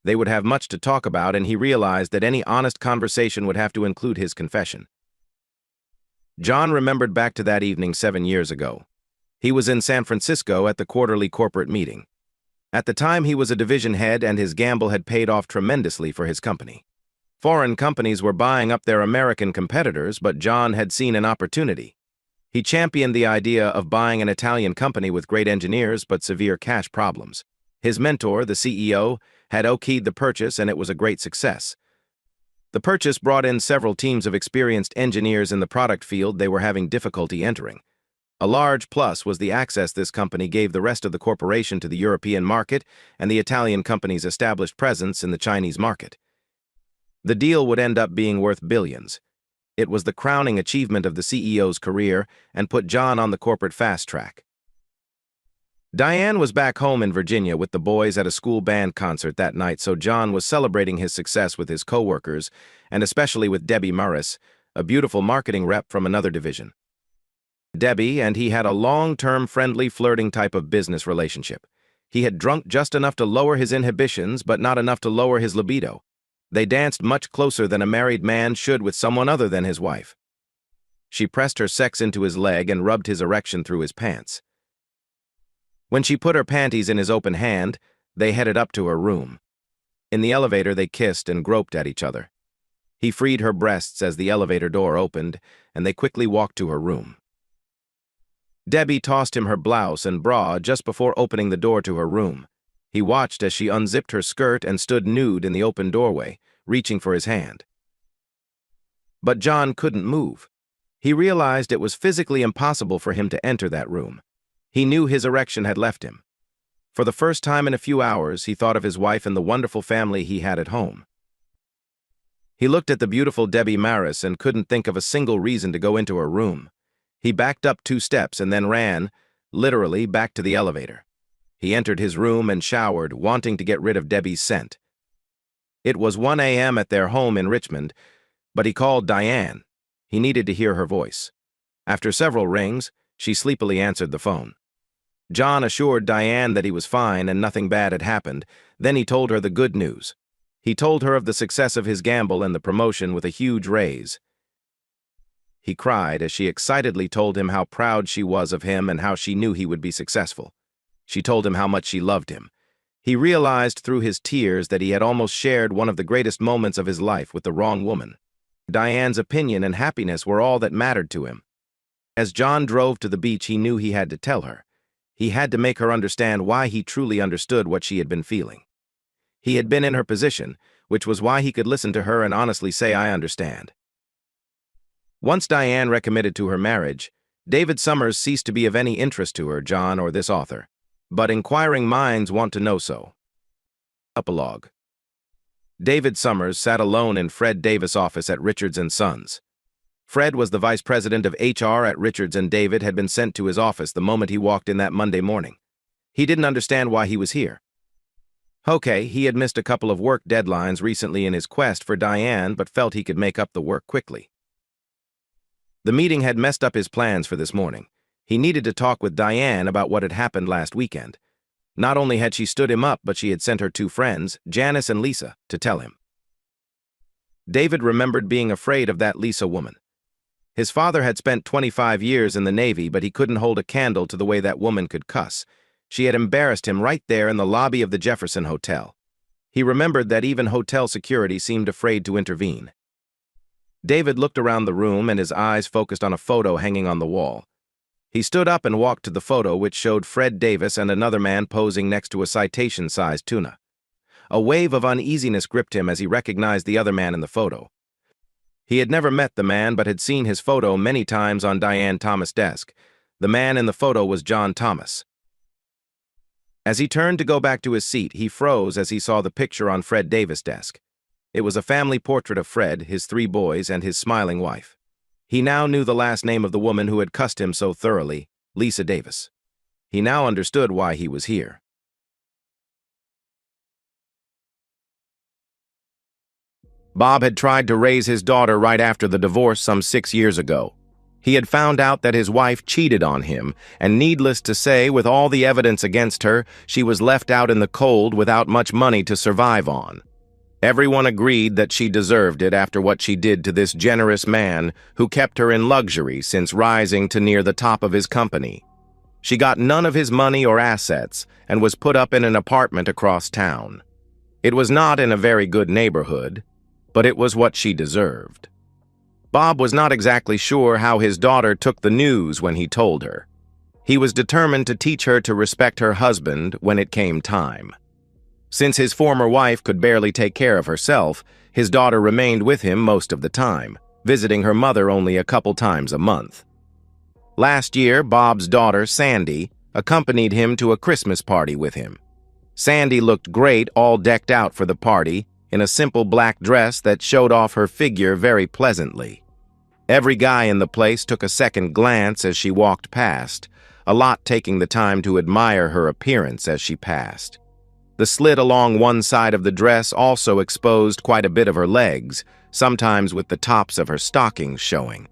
Speaker 1: They would have much to talk about, and he realized that any honest conversation would have to include his confession. John remembered back to that evening 7 years ago. He was in San Francisco at the quarterly corporate meeting. At the time, he was a division head, and his gamble had paid off tremendously for his company. Foreign companies were buying up their American competitors, but John had seen an opportunity. He championed the idea of buying an Italian company with great engineers but severe cash problems. His mentor, the CEO, had okayed the purchase, and it was a great success. The purchase brought in several teams of experienced engineers in the product field they were having difficulty entering. A large plus was the access this company gave the rest of the corporation to the European market and the Italian company's established presence in the Chinese market. The deal would end up being worth billions. It was the crowning achievement of the CEO's career and put John on the corporate fast track. Diane was back home in Virginia with the boys at a school band concert that night, so John was celebrating his success with his coworkers, and especially with Debbie Morris, a beautiful marketing rep from another division. Debbie and he had a long-term friendly flirting type of business relationship. He had drunk just enough to lower his inhibitions, but not enough to lower his libido. They danced much closer than a married man should with someone other than his wife. She pressed her sex into his leg and rubbed his erection through his pants. When she put her panties in his open hand, they headed up to her room. In the elevator, they kissed and groped at each other. He freed her breasts as the elevator door opened, and they quickly walked to her room. Debbie tossed him her blouse and bra just before opening the door to her room. He watched as she unzipped her skirt and stood nude in the open doorway, reaching for his hand. But John couldn't move. He realized it was physically impossible for him to enter that room. He knew his erection had left him. For the first time in a few hours, he thought of his wife and the wonderful family he had at home. He looked at the beautiful Debbie Maris and couldn't think of a single reason to go into her room. He backed up 2 steps and then ran, literally, back to the elevator. He entered his room and showered, wanting to get rid of Debbie's scent. It was 1 a.m. at their home in Richmond, but he called Diane. He needed to hear her voice. After several rings, she sleepily answered the phone. John assured Diane that he was fine and nothing bad had happened. Then he told her the good news. He told her of the success of his gamble and the promotion with a huge raise. He cried as she excitedly told him how proud she was of him and how she knew he would be successful. She told him how much she loved him. He realized through his tears that he had almost shared one of the greatest moments of his life with the wrong woman. Diane's opinion and happiness were all that mattered to him. As John drove to the beach, he knew he had to tell her. He had to make her understand why he truly understood what she had been feeling. He had been in her position, which was why he could listen to her and honestly say, "I understand." Once Diane recommitted to her marriage, David Summers ceased to be of any interest to her, John, or this author. But inquiring minds want to know so. Epilogue. David Summers sat alone in Fred Davis' office at Richards & Sons. Fred was the vice president of HR at Richards, and David had been sent to his office the moment he walked in that Monday morning. He didn't understand why he was here. Okay, he had missed a couple of work deadlines recently in his quest for Diane, but felt he could make up the work quickly. The meeting had messed up his plans for this morning. He needed to talk with Diane about what had happened last weekend. Not only had she stood him up, but she had sent her 2 friends, Janice and Lisa, to tell him. David remembered being afraid of that Lisa woman. His father had spent 25 years in the Navy, but he couldn't hold a candle to the way that woman could cuss. She had embarrassed him right there in the lobby of the Jefferson Hotel. He remembered that even hotel security seemed afraid to intervene. David looked around the room and his eyes focused on a photo hanging on the wall. He stood up and walked to the photo, which showed Fred Davis and another man posing next to a citation-sized tuna. A wave of uneasiness gripped him as he recognized the other man in the photo. He had never met the man, but had seen his photo many times on Diane Thomas' desk. The man in the photo was John Thomas. As he turned to go back to his seat, he froze as he saw the picture on Fred Davis' desk. It was a family portrait of Fred, his 3 boys, and his smiling wife. He now knew the last name of the woman who had cussed him so thoroughly, Lisa Davis. He now understood why he was here. Bob had tried to raise his daughter right after the divorce some 6 years ago. He had found out that his wife cheated on him, and needless to say, with all the evidence against her, she was left out in the cold without much money to survive on. Everyone agreed that she deserved it after what she did to this generous man who kept her in luxury since rising to near the top of his company. She got none of his money or assets and was put up in an apartment across town. It was not in a very good neighborhood, but it was what she deserved. Bob was not exactly sure how his daughter took the news when he told her. He was determined to teach her to respect her husband when it came time. Since his former wife could barely take care of herself, his daughter remained with him most of the time, visiting her mother only a couple times a month. Last year, Bob's daughter, Sandy, accompanied him to a Christmas party with him. Sandy looked great, all decked out for the party, in a simple black dress that showed off her figure very pleasantly. Every guy in the place took a second glance as she walked past, a lot taking the time to admire her appearance as she passed. The slit along one side of the dress also exposed quite a bit of her legs, sometimes with the tops of her stockings showing.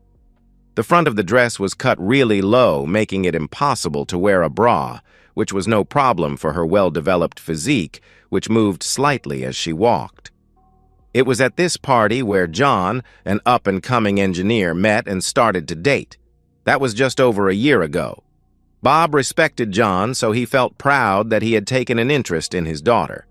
Speaker 1: The front of the dress was cut really low, making it impossible to wear a bra, which was no problem for her well-developed physique, which moved slightly as she walked. It was at this party where John, an up-and-coming engineer, met and started to date. That was just over a year ago. Bob respected John, so he felt proud that he had taken an interest in his daughter.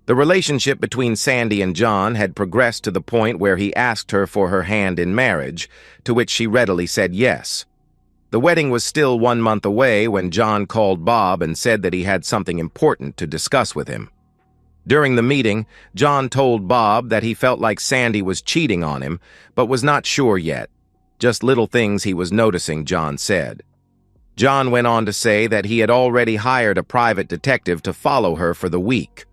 Speaker 1: The relationship between Sandy and John had progressed to the point where he asked her for her hand in marriage, to which she readily said yes. The wedding was still 1 month away when John called Bob and said that he had something important to discuss with him. During the meeting, John told Bob that he felt like Sandy was cheating on him, but was not sure yet. Just little things he was noticing, John said. John went on to say that he had already hired a private detective to follow her for the week.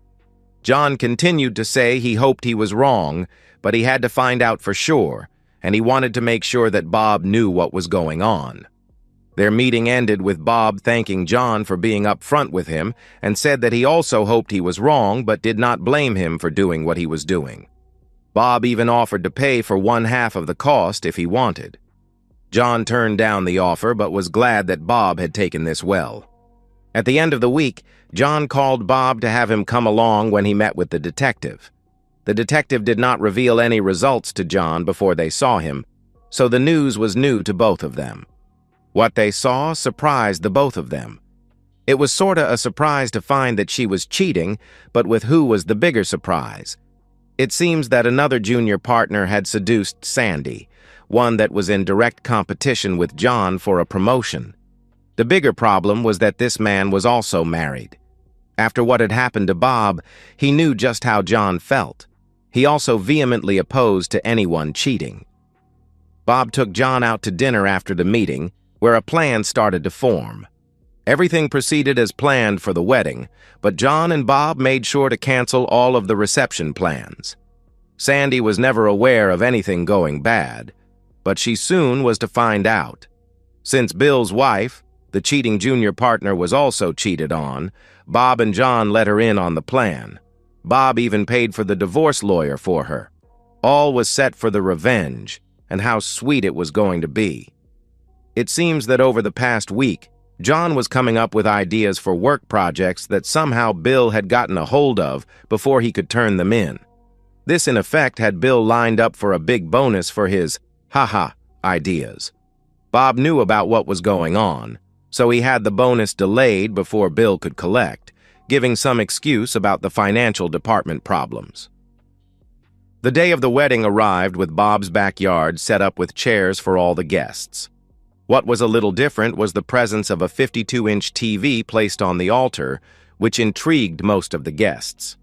Speaker 1: John continued to say he hoped he was wrong, but he had to find out for sure, and he wanted to make sure that Bob knew what was going on. Their meeting ended with Bob thanking John for being upfront with him and said that he also hoped he was wrong but did not blame him for doing what he was doing. Bob even offered to pay for 1/2 of the cost if he wanted. John turned down the offer but was glad that Bob had taken this well. At the end of the week, John called Bob to have him come along when he met with the detective. The detective did not reveal any results to John before they saw him, so the news was new to both of them. What they saw surprised the both of them. It was sorta a surprise to find that she was cheating, but with who was the bigger surprise? It seems that another junior partner had seduced Sandy, one that was in direct competition with John for a promotion. The bigger problem was that this man was also married. After what had happened to Bob, he knew just how John felt. He also vehemently opposed to anyone cheating. Bob took John out to dinner after the meeting, where a plan started to form. Everything proceeded as planned for the wedding, but John and Bob made sure to cancel all of the reception plans. Sandy was never aware of anything going bad, but she soon was to find out. Since Bill's wife, the cheating junior partner, was also cheated on, Bob and John let her in on the plan. Bob even paid for the divorce lawyer for her. All was set for the revenge, and how sweet it was going to be. It seems that over the past week, John was coming up with ideas for work projects that somehow Bill had gotten a hold of before he could turn them in. This, in effect, had Bill lined up for a big bonus for his haha ideas. Bob knew about what was going on, so he had the bonus delayed before Bill could collect, giving some excuse about the financial department problems. The day of the wedding arrived with Bob's backyard set up with chairs for all the guests. What was a little different was the presence of a 52-inch TV placed on the altar, which intrigued most of the guests.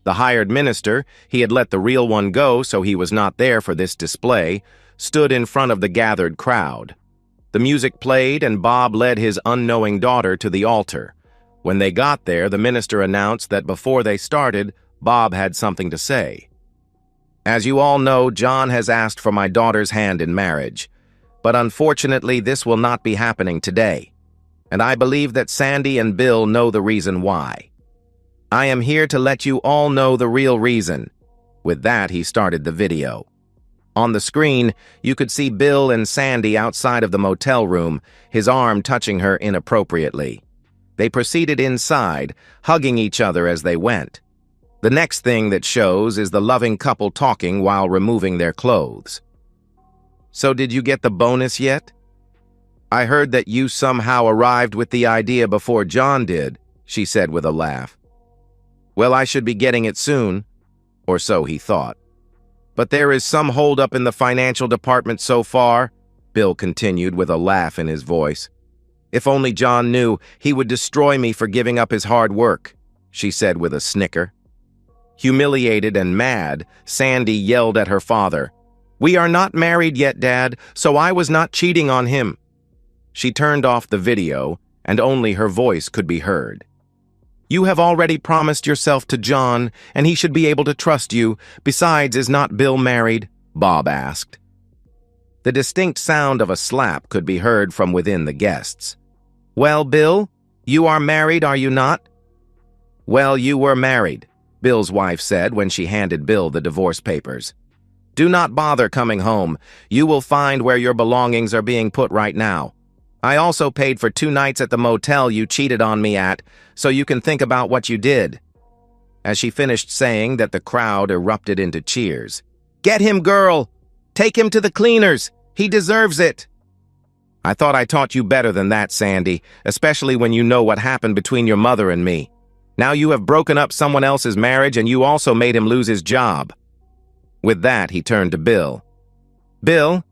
Speaker 1: The hired minister, he had let the real one go so he was not there for this display, stood in front of the gathered crowd. The music played and Bob led his unknowing daughter to the altar. When they got there, the minister announced that before they started, Bob had something to say. As you all know, John has asked for my daughter's hand in marriage. But unfortunately, this will not be happening today, and I believe that Sandy and Bill know the reason why. I am here to let you all know the real reason. With that, he started the video. On the screen, you could see Bill and Sandy outside of the motel room, his arm touching her inappropriately. They proceeded inside, hugging each other as they went. The next thing that shows is the loving couple talking while removing their clothes. So did you get the bonus yet? I heard that you somehow arrived with the idea before John did, she said with a laugh. Well, I should be getting it soon, or so he thought. But there is some holdup in the financial department so far, Bill continued with a laugh in his voice. If only John knew, he would destroy me for giving up his hard work, she said with a snicker. Humiliated and mad, Sandy yelled at her father. We are not married yet, Dad, so I was not cheating on him. She turned off the video, and only her voice could be heard. You have already promised yourself to John, and he should be able to trust you. Besides, is not Bill married? Bob asked. The distinct sound of a slap could be heard from within the guests. Well, Bill, you are married, are you not? Well, you were married, Bill's wife said when she handed Bill the divorce papers. Do not bother coming home. You will find where your belongings are being put right now. I also paid for 2 nights at the motel you cheated on me at, so you can think about what you did. As she finished saying that, the crowd erupted into cheers. "Get him, girl! Take him to the cleaners! He deserves it!" "I thought I taught you better than that, Sandy, especially when you know what happened between your mother and me. Now you have broken up someone else's marriage and you also made him lose his job." With that, he turned to Bill. "Bill,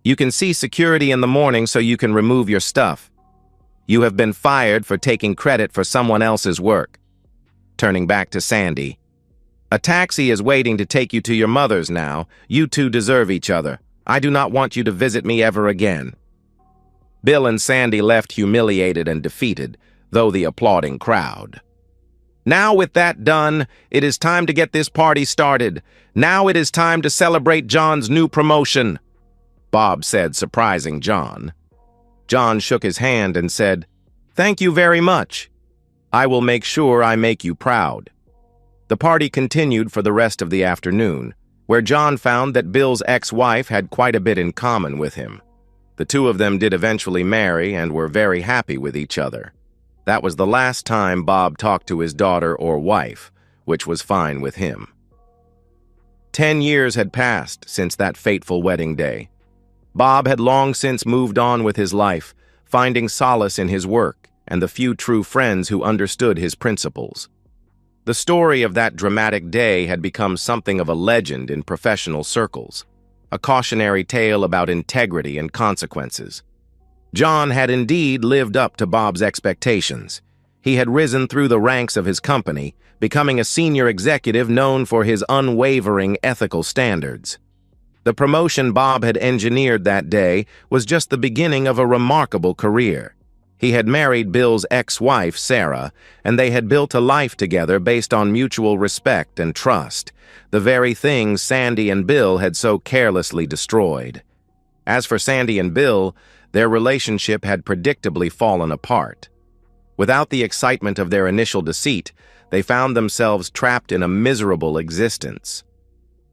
Speaker 1: you can see security in the morning so you can remove your stuff. You have been fired for taking credit for someone else's work." Turning back to Sandy. "A taxi is waiting to take you to your mother's now. You two deserve each other. I do not want you to visit me ever again." Bill and Sandy left humiliated and defeated, though the applauding crowd. "Now with that done, it is time to get this party started. Now it is time to celebrate John's new promotion," Bob said, surprising John. John shook his hand and said, "Thank you very much. I will make sure I make you proud." The party continued for the rest of the afternoon, where John found that Bill's ex-wife had quite a bit in common with him. The two of them did eventually marry and were very happy with each other. That was the last time Bob talked to his daughter or wife, which was fine with him. 10 years had passed since that fateful wedding day. Bob had long since moved on with his life, finding solace in his work and the few true friends who understood his principles. The story of that dramatic day had become something of a legend in professional circles, a cautionary tale about integrity and consequences. John had indeed lived up to Bob's expectations. He had risen through the ranks of his company, becoming a senior executive known for his unwavering ethical standards. The promotion Bob had engineered that day was just the beginning of a remarkable career. He had married Bill's ex-wife, Sarah, and they had built a life together based on mutual respect and trust, the very things Sandy and Bill had so carelessly destroyed. As for Sandy and Bill, their relationship had predictably fallen apart. Without the excitement of their initial deceit, they found themselves trapped in a miserable existence.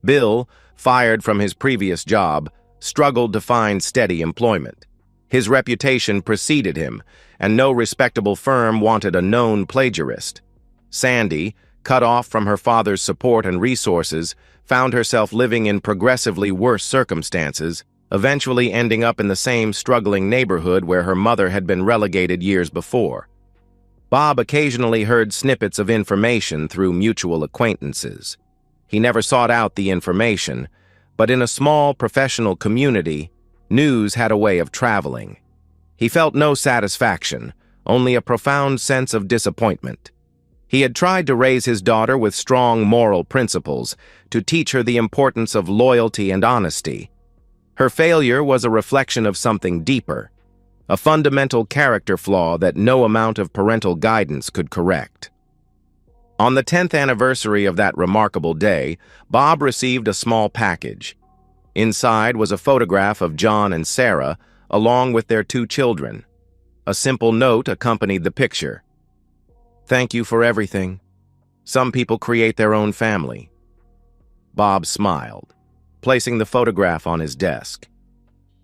Speaker 1: Bill, fired from his previous job, struggled to find steady employment. His reputation preceded him, and no respectable firm wanted a known plagiarist. Sandy, cut off from her father's support and resources, found herself living in progressively worse circumstances, eventually ending up in the same struggling neighborhood where her mother had been relegated years before. Bob occasionally heard snippets of information through mutual acquaintances. He never sought out the information, but in a small professional community, news had a way of traveling. He felt no satisfaction, only a profound sense of disappointment. He had tried to raise his daughter with strong moral principles, to teach her the importance of loyalty and honesty. Her failure was a reflection of something deeper, a fundamental character flaw that no amount of parental guidance could correct. On the 10th anniversary of that remarkable day, Bob received a small package. Inside was a photograph of John and Sarah, along with their 2 children. A simple note accompanied the picture. "Thank you for everything. Some people create their own family." Bob smiled, placing the photograph on his desk.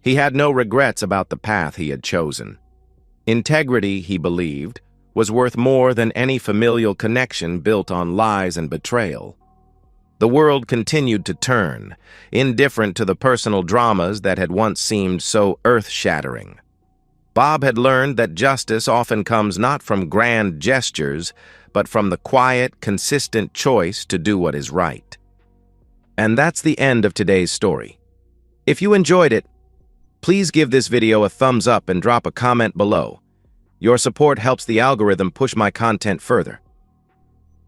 Speaker 1: He had no regrets about the path he had chosen. Integrity, he believed, was worth more than any familial connection built on lies and betrayal. The world continued to turn, indifferent to the personal dramas that had once seemed so earth-shattering. Bob had learned that justice often comes not from grand gestures, but from the quiet, consistent choice to do what is right. And that's the end of today's story. If you enjoyed it, please give this video a thumbs up and drop a comment below. Your support helps the algorithm push my content further.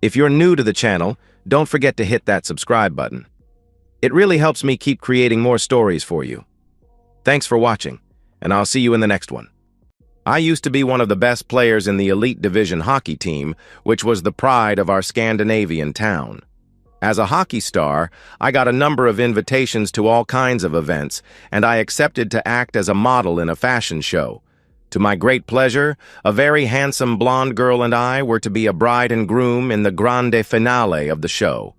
Speaker 1: If you're new to the channel, don't forget to hit that subscribe button. It really helps me keep creating more stories for you. Thanks for watching, and I'll see you in the next one. I used to be one of the best players in the Elite Division hockey team, which was the pride of our Scandinavian town. As a hockey star, I got a number of invitations to all kinds of events, and I accepted to act as a model in a fashion show. To my great pleasure, a very handsome blonde girl and I were to be a bride and groom in the grande finale of the show.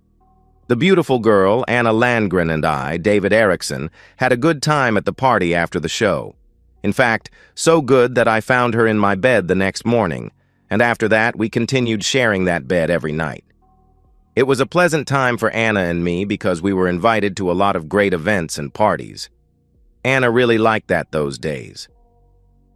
Speaker 1: The beautiful girl, Anna Landgren, and I, David Erickson, had a good time at the party after the show. In fact, so good that I found her in my bed the next morning, and after that we continued sharing that bed every night. It was a pleasant time for Anna and me because we were invited to a lot of great events and parties. Anna really liked that those days.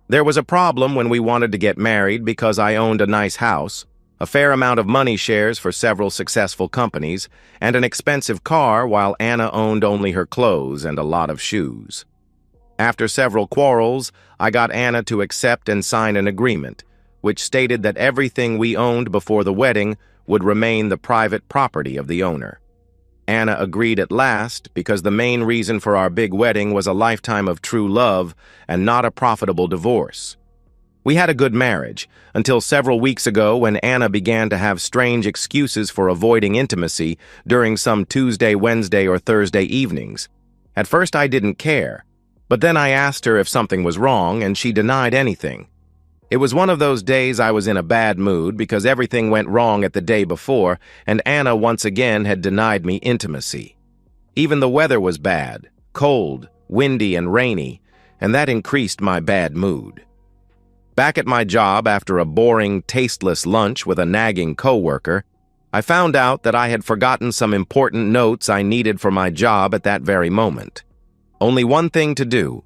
Speaker 1: There was a problem when we wanted to get married because I owned a nice house, a fair amount of money shares for several successful companies, and an expensive car while Anna owned only her clothes and a lot of shoes. After several quarrels, I got Anna to accept and sign an agreement, which stated that everything we owned before the wedding would remain the private property of the owner. Anna agreed at last because the main reason for our big wedding was a lifetime of true love and not a profitable divorce. We had a good marriage until several weeks ago when Anna began to have strange excuses for avoiding intimacy during some Tuesday, Wednesday, or Thursday evenings. At first I didn't care, but then I asked her if something was wrong and she denied anything. It was one of those days I was in a bad mood because everything went wrong at the day before, and Anna once again had denied me intimacy. Even the weather was bad, cold, windy, and rainy, and that increased my bad mood. Back at my job after a boring, tasteless lunch with a nagging coworker, I found out that I had forgotten some important notes I needed for my job at that very moment. Only one thing to do: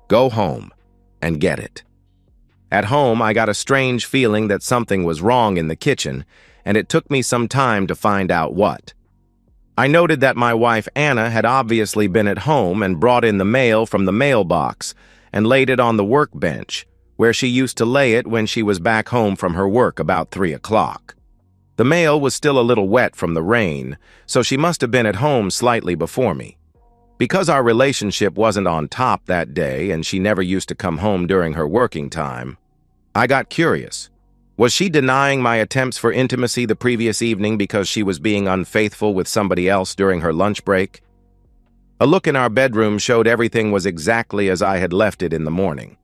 Speaker 1: go home and get it. At home, I got a strange feeling that something was wrong in the kitchen, and it took me some time to find out what. I noted that my wife Anna had obviously been at home and brought in the mail from the mailbox and laid it on the workbench, where she used to lay it when she was back home from her work about 3 o'clock. The mail was still a little wet from the rain, so she must have been at home slightly before me. Because our relationship wasn't on top that day and she never used to come home during her working time, I got curious. Was she denying my attempts for intimacy the previous evening because she was being unfaithful with somebody else during her lunch break? A look in our bedroom showed everything was exactly as I had left it in the morning.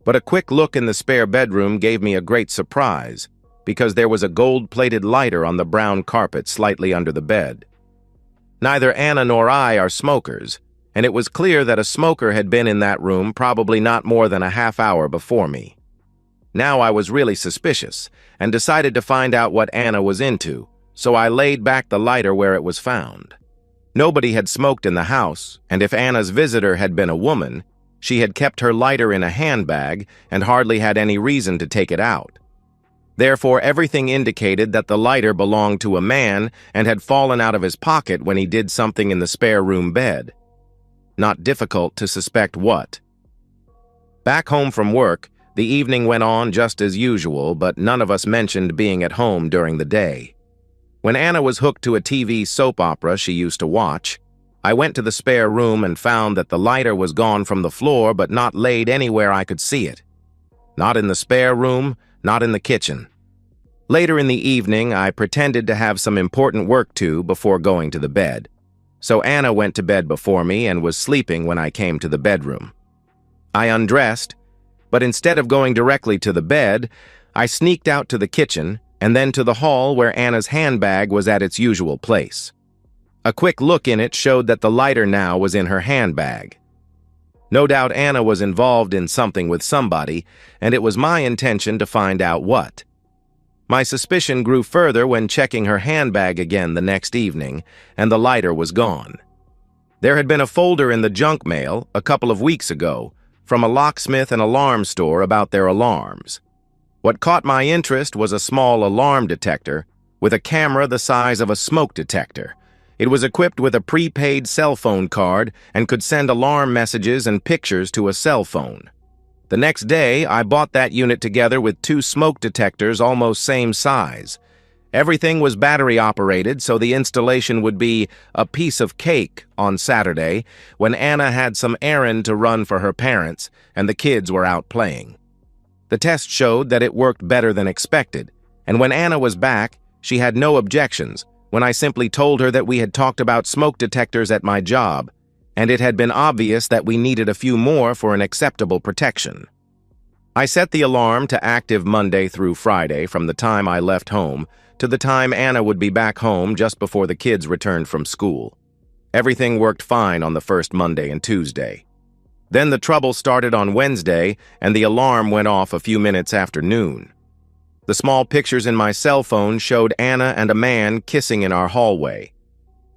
Speaker 1: But a quick look in the spare bedroom gave me a great surprise because there was a gold-plated lighter on the brown carpet slightly under the bed. Neither Anna nor I are smokers, and it was clear that a smoker had been in that room probably not more than a half hour before me. Now I was really suspicious and decided to find out what Anna was into, so I laid back the lighter where it was found. Nobody had smoked in the house, and if Anna's visitor had been a woman, she had kept her lighter in a handbag and hardly had any reason to take it out. Therefore, everything indicated that the lighter belonged to a man and had fallen out of his pocket when he did something in the spare room bed. Not difficult to suspect what. Back home from work, the evening went on just as usual, but none of us mentioned being at home during the day. When Anna was hooked to a TV soap opera she used to watch, I went to the spare room and found that the lighter was gone from the floor but not laid anywhere I could see it. Not in the spare room, not in the kitchen. Later in the evening, I pretended to have some important work to before going to the bed. So Anna went to bed before me and was sleeping when I came to the bedroom. I undressed, but instead of going directly to the bed, I sneaked out to the kitchen and then to the hall where Anna's handbag was at its usual place. A quick look in it showed that the lighter now was in her handbag. No doubt Anna was involved in something with somebody, and it was my intention to find out what. My suspicion grew further when checking her handbag again the next evening, and the lighter was gone. There had been a folder in the junk mail a couple of weeks ago from a locksmith and alarm store about their alarms. What caught my interest was a small alarm detector with a camera the size of a smoke detector. It was equipped with a prepaid cell phone card and could send alarm messages and pictures to a cell phone. The next day, I bought that unit together with 2 smoke detectors almost same size. Everything was battery-operated, so the installation would be a piece of cake on Saturday when Anna had some errand to run for her parents and the kids were out playing. The test showed that it worked better than expected, and when Anna was back, she had no objections when I simply told her that we had talked about smoke detectors at my job, and it had been obvious that we needed a few more for an acceptable protection. I set the alarm to active Monday through Friday from the time I left home to the time Anna would be back home just before the kids returned from school. Everything worked fine on the first Monday and Tuesday. Then the trouble started on Wednesday, and the alarm went off a few minutes after noon. The small pictures in my cell phone showed Anna and a man kissing in our hallway.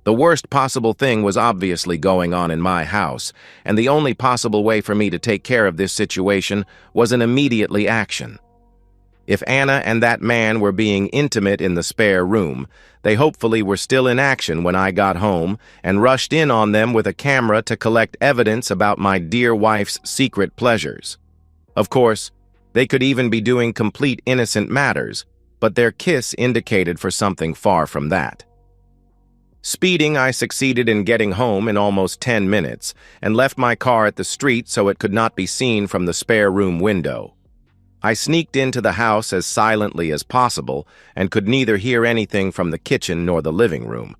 Speaker 1: The worst possible thing was obviously going on in my house, and the only possible way for me to take care of this situation was an immediately action. If Anna and that man were being intimate in the spare room, they hopefully were still in action when I got home and rushed in on them with a camera to collect evidence about my dear wife's secret pleasures. Of course, they could even be doing complete innocent matters, but their kiss indicated for something far from that. Speeding, I succeeded in getting home in almost 10 minutes and left my car at the street so it could not be seen from the spare room window. I sneaked into the house as silently as possible and could neither hear anything from the kitchen nor the living room.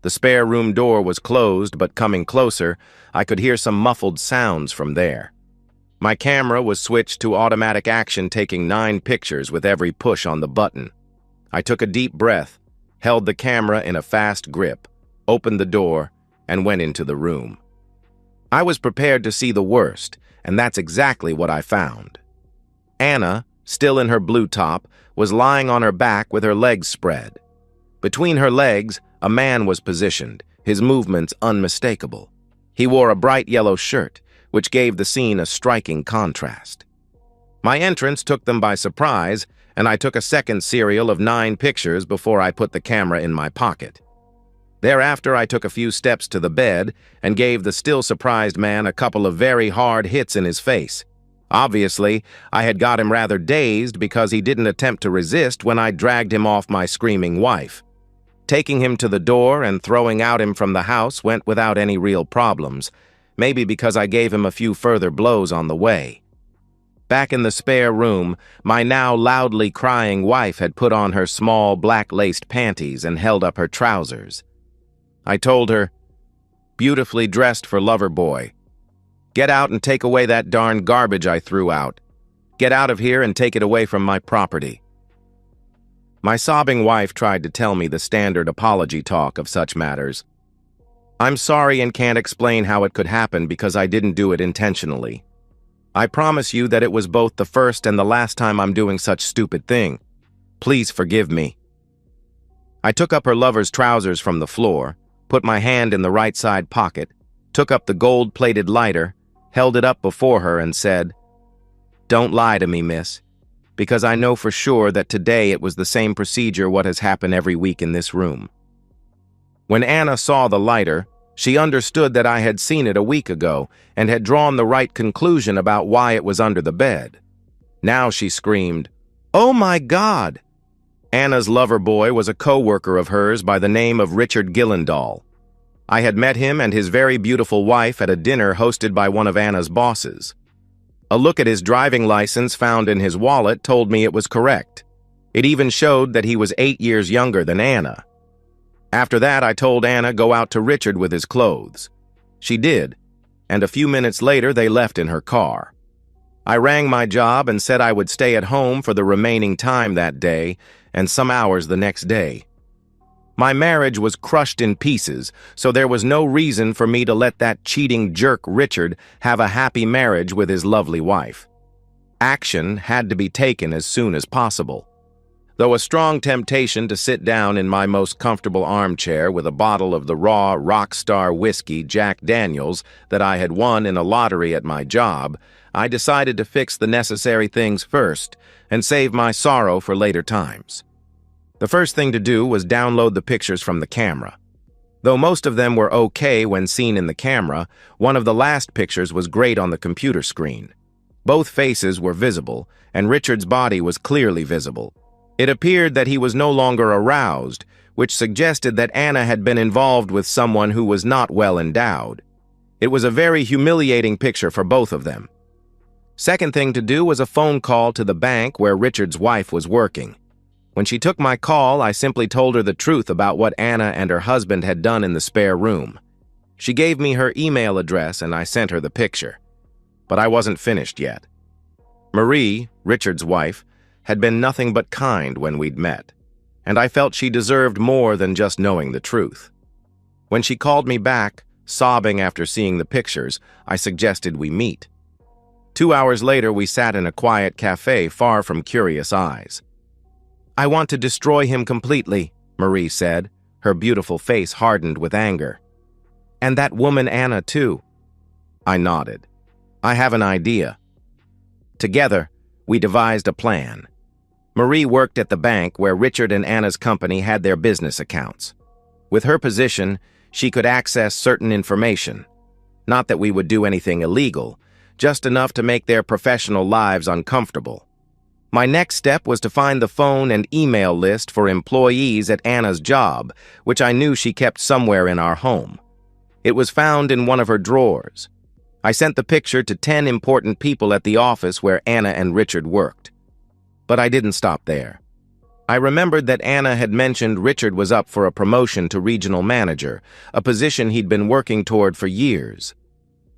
Speaker 1: The spare room door was closed, but coming closer, I could hear some muffled sounds from there. My camera was switched to automatic action, taking 9 pictures with every push on the button. I took a deep breath, held the camera in a fast grip, opened the door, and went into the room. I was prepared to see the worst, and that's exactly what I found. Anna, still in her blue top, was lying on her back with her legs spread. Between her legs, a man was positioned, his movements unmistakable. He wore a bright yellow shirt, which gave the scene a striking contrast. My entrance took them by surprise, and I took a second serial of 9 pictures before I put the camera in my pocket. Thereafter, I took a few steps to the bed and gave the still surprised man a couple of very hard hits in his face. Obviously, I had got him rather dazed because he didn't attempt to resist when I dragged him off my screaming wife. Taking him to the door and throwing out him from the house went without any real problems, maybe because I gave him a few further blows on the way. Back in the spare room, my now loudly crying wife had put on her small black-laced panties and held up her trousers. I told her, "Beautifully dressed for lover boy. Get out and take away that darn garbage I threw out. Get out of here and take it away from my property." My sobbing wife tried to tell me the standard apology talk of such matters. "I'm sorry and can't explain how it could happen because I didn't do it intentionally. I promise you that it was both the first and the last time I'm doing such stupid thing. Please forgive me." I took up her lover's trousers from the floor, put my hand in the right side pocket, took up the gold-plated lighter, held it up before her and said, "Don't lie to me, miss, because I know for sure that today it was the same procedure what has happened every week in this room." When Anna saw the lighter, she understood that I had seen it a week ago and had drawn the right conclusion about why it was under the bed. Now she screamed, "Oh my God!" Anna's lover boy was a co-worker of hers by the name of Richard Gillendahl. I had met him and his very beautiful wife at a dinner hosted by one of Anna's bosses. A look at his driving license found in his wallet told me it was correct. It even showed that he was 8 years younger than Anna. After that, I told Anna go out to Richard with his clothes. She did, and a few minutes later they left in her car. I rang my job and said I would stay at home for the remaining time that day and some hours the next day. My marriage was crushed in pieces, so there was no reason for me to let that cheating jerk Richard have a happy marriage with his lovely wife. Action had to be taken as soon as possible. Though a strong temptation to sit down in my most comfortable armchair with a bottle of the raw Rockstar whiskey Jack Daniels that I had won in a lottery at my job, I decided to fix the necessary things first and save my sorrow for later times. The first thing to do was download the pictures from the camera. Though most of them were okay when seen in the camera, one of the last pictures was great on the computer screen. Both faces were visible, and Richard's body was clearly visible. It appeared that he was no longer aroused, which suggested that Anna had been involved with someone who was not well endowed. It was a very humiliating picture for both of them. Second thing to do was a phone call to the bank where Richard's wife was working. When she took my call, I simply told her the truth about what Anna and her husband had done in the spare room. She gave me her email address and I sent her the picture. But I wasn't finished yet. Marie, Richard's wife, had been nothing but kind when we'd met, and I felt she deserved more than just knowing the truth. When she called me back, sobbing after seeing the pictures, I suggested we meet. 2 hours later, we sat in a quiet cafe far from curious eyes. I want to destroy him completely, Marie said, her beautiful face hardened with anger. And that woman Anna, too. I nodded. I have an idea. Together, we devised a plan. Marie worked at the bank where Richard and Anna's company had their business accounts. With her position, she could access certain information. Not that we would do anything illegal, just enough to make their professional lives uncomfortable. My next step was to find the phone and email list for employees at Anna's job, which I knew she kept somewhere in our home. It was found in one of her drawers. I sent the picture to 10 important people at the office where Anna and Richard worked. But I didn't stop there. I remembered that Anna had mentioned Richard was up for a promotion to regional manager, a position he'd been working toward for years.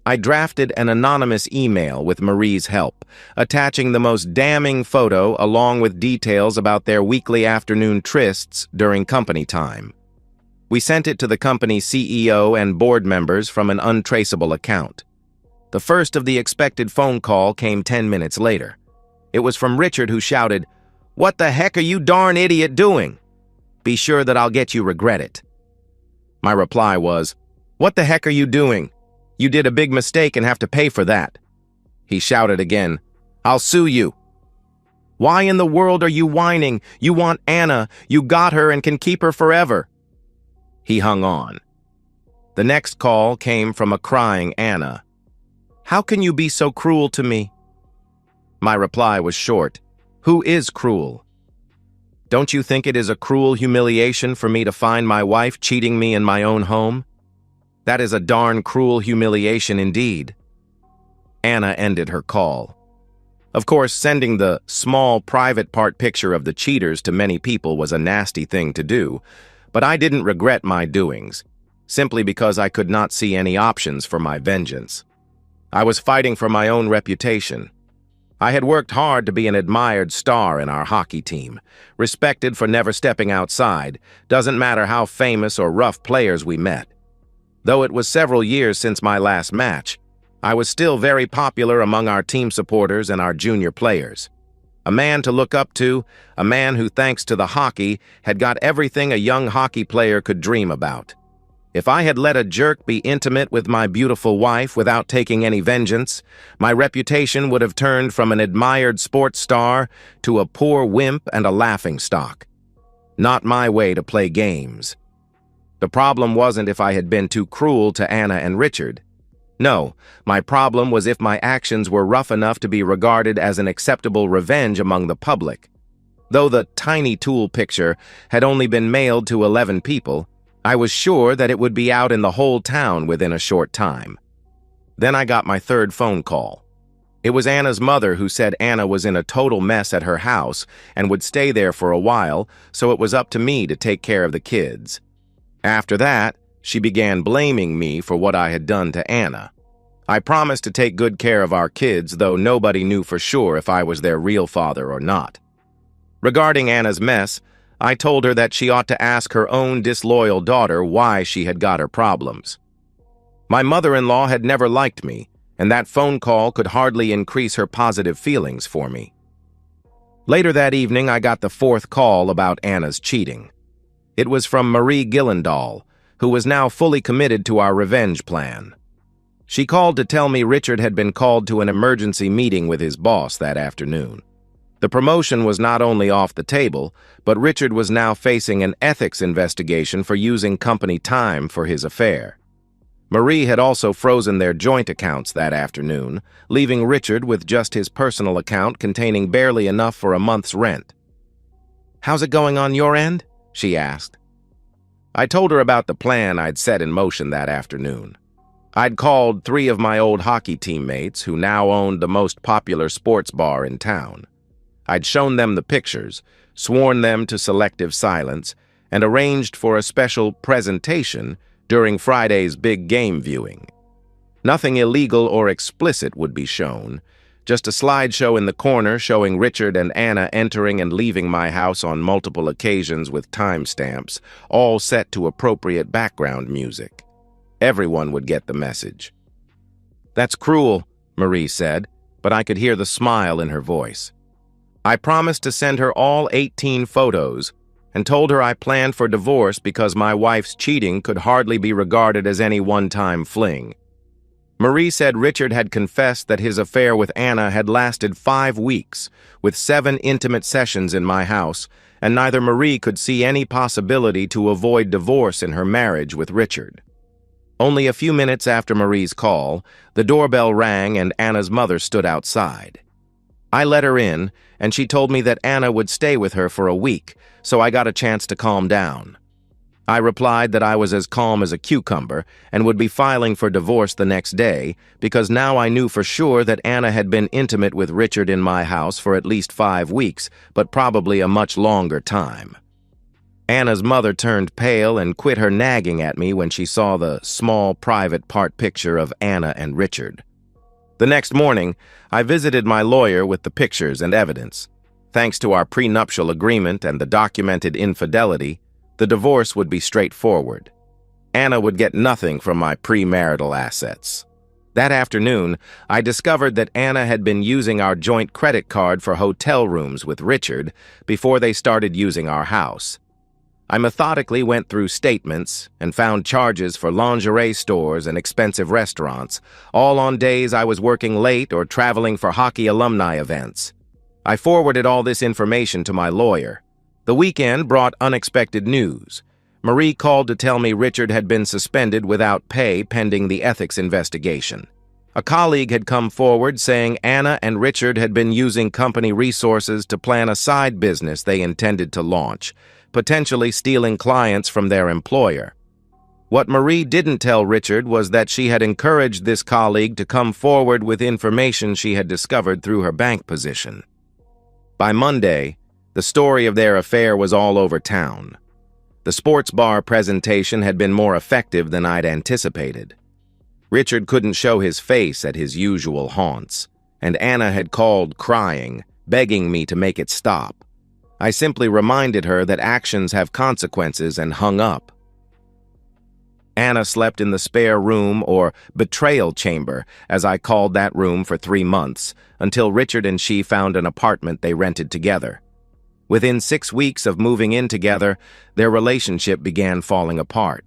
Speaker 1: I drafted an anonymous email with Marie's help, attaching the most damning photo along with details about their weekly afternoon trysts during company time. We sent it to the company's CEO and board members from an untraceable account. The first of the expected phone call came 10 minutes later. It was from Richard, who shouted, "What the heck are you darn idiot doing? Be sure that I'll get you regret it." My reply was, "What the heck are you doing? You did a big mistake and have to pay for that." He shouted again, "I'll sue you." "Why in the world are you whining? You want Anna, you got her and can keep her forever." He hung on. The next call came from a crying Anna. "How can you be so cruel to me?" My reply was short. "Who is cruel? Don't you think it is a cruel humiliation for me to find my wife cheating me in my own home? That is a darn cruel humiliation indeed." Anna ended her call. Of course, sending the small private part picture of the cheaters to many people was a nasty thing to do, but I didn't regret my doings, simply because I could not see any options for my vengeance. I was fighting for my own reputation. I had worked hard to be an admired star in our hockey team, respected for never stepping outside, doesn't matter how famous or rough players we met. Though it was several years since my last match, I was still very popular among our team supporters and our junior players. A man to look up to, a man who, thanks to the hockey, had got everything a young hockey player could dream about. If I had let a jerk be intimate with my beautiful wife without taking any vengeance, my reputation would have turned from an admired sports star to a poor wimp and a laughingstock. Not my way to play games. The problem wasn't if I had been too cruel to Anna and Richard. No, my problem was if my actions were rough enough to be regarded as an acceptable revenge among the public. Though the tiny tool picture had only been mailed to 11 people, I was sure that it would be out in the whole town within a short time. Then I got my third phone call. It was Anna's mother, who said Anna was in a total mess at her house and would stay there for a while, so it was up to me to take care of the kids. After that, she began blaming me for what I had done to Anna. I promised to take good care of our kids, though nobody knew for sure if I was their real father or not. Regarding Anna's mess, I told her that she ought to ask her own disloyal daughter why she had got her problems. My mother-in-law had never liked me, and that phone call could hardly increase her positive feelings for me. Later that evening, I got the fourth call about Anna's cheating. It was from Marie Gillendahl, who was now fully committed to our revenge plan. She called to tell me Richard had been called to an emergency meeting with his boss that afternoon. The promotion was not only off the table, but Richard was now facing an ethics investigation for using company time for his affair. Marie had also frozen their joint accounts that afternoon, leaving Richard with just his personal account containing barely enough for a month's rent. "How's it going on your end?" she asked. I told her about the plan I'd set in motion that afternoon. I'd called 3 of my old hockey teammates who now owned the most popular sports bar in town. I'd shown them the pictures, sworn them to selective silence, and arranged for a special presentation during Friday's big game viewing. Nothing illegal or explicit would be shown, just a slideshow in the corner showing Richard and Anna entering and leaving my house on multiple occasions with timestamps, all set to appropriate background music. Everyone would get the message. "That's cruel," Marie said, but I could hear the smile in her voice. I promised to send her all 18 photos and told her I planned for divorce because my wife's cheating could hardly be regarded as any one-time fling. Marie said Richard had confessed that his affair with Anna had lasted 5 weeks, with 7 intimate sessions in my house, and neither Marie could see any possibility to avoid divorce in her marriage with Richard. Only a few minutes after Marie's call, the doorbell rang and Anna's mother stood outside. I let her in, and she told me that Anna would stay with her for a week, so I got a chance to calm down. I replied that I was as calm as a cucumber and would be filing for divorce the next day because now I knew for sure that Anna had been intimate with Richard in my house for at least 5 weeks, but probably a much longer time. Anna's mother turned pale and quit her nagging at me when she saw the small private part picture of Anna and Richard. The next morning, I visited my lawyer with the pictures and evidence. Thanks to our prenuptial agreement and the documented infidelity, the divorce would be straightforward. Anna would get nothing from my premarital assets. That afternoon, I discovered that Anna had been using our joint credit card for hotel rooms with Richard before they started using our house. I methodically went through statements and found charges for lingerie stores and expensive restaurants, all on days I was working late or traveling for hockey alumni events. I forwarded all this information to my lawyer. The weekend brought unexpected news. Marie called to tell me Richard had been suspended without pay pending the ethics investigation. A colleague had come forward saying Anna and Richard had been using company resources to plan a side business they intended to launch, potentially stealing clients from their employer. What Marie didn't tell Richard was that she had encouraged this colleague to come forward with information she had discovered through her bank position. By Monday, the story of their affair was all over town. The sports bar presentation had been more effective than I'd anticipated. Richard couldn't show his face at his usual haunts, and Anna had called crying, begging me to make it stop. I simply reminded her that actions have consequences and hung up. Anna slept in the spare room, or betrayal chamber, as I called that room, for 3 months, until Richard and she found an apartment they rented together. Within 6 weeks of moving in together, their relationship began falling apart.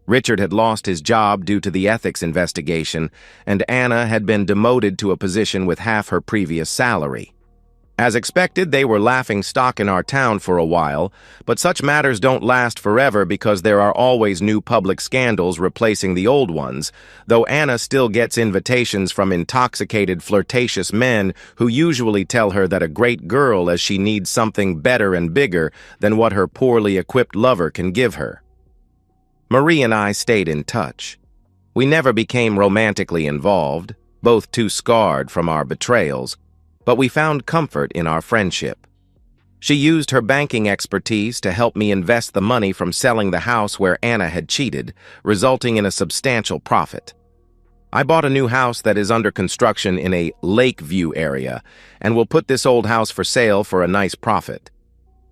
Speaker 1: Richard had lost his job due to the ethics investigation, and Anna had been demoted to a position with half her previous salary. As expected, they were laughing stock in our town for a while, but such matters don't last forever because there are always new public scandals replacing the old ones, though Anna still gets invitations from intoxicated, flirtatious men who usually tell her that a great girl as she needs something better and bigger than what her poorly equipped lover can give her. Marie and I stayed in touch. We never became romantically involved, both too scarred from our betrayals, but we found comfort in our friendship. She used her banking expertise to help me invest the money from selling the house where Anna had cheated, resulting in a substantial profit. I bought a new house that is under construction in a Lakeview area and will put this old house for sale for a nice profit.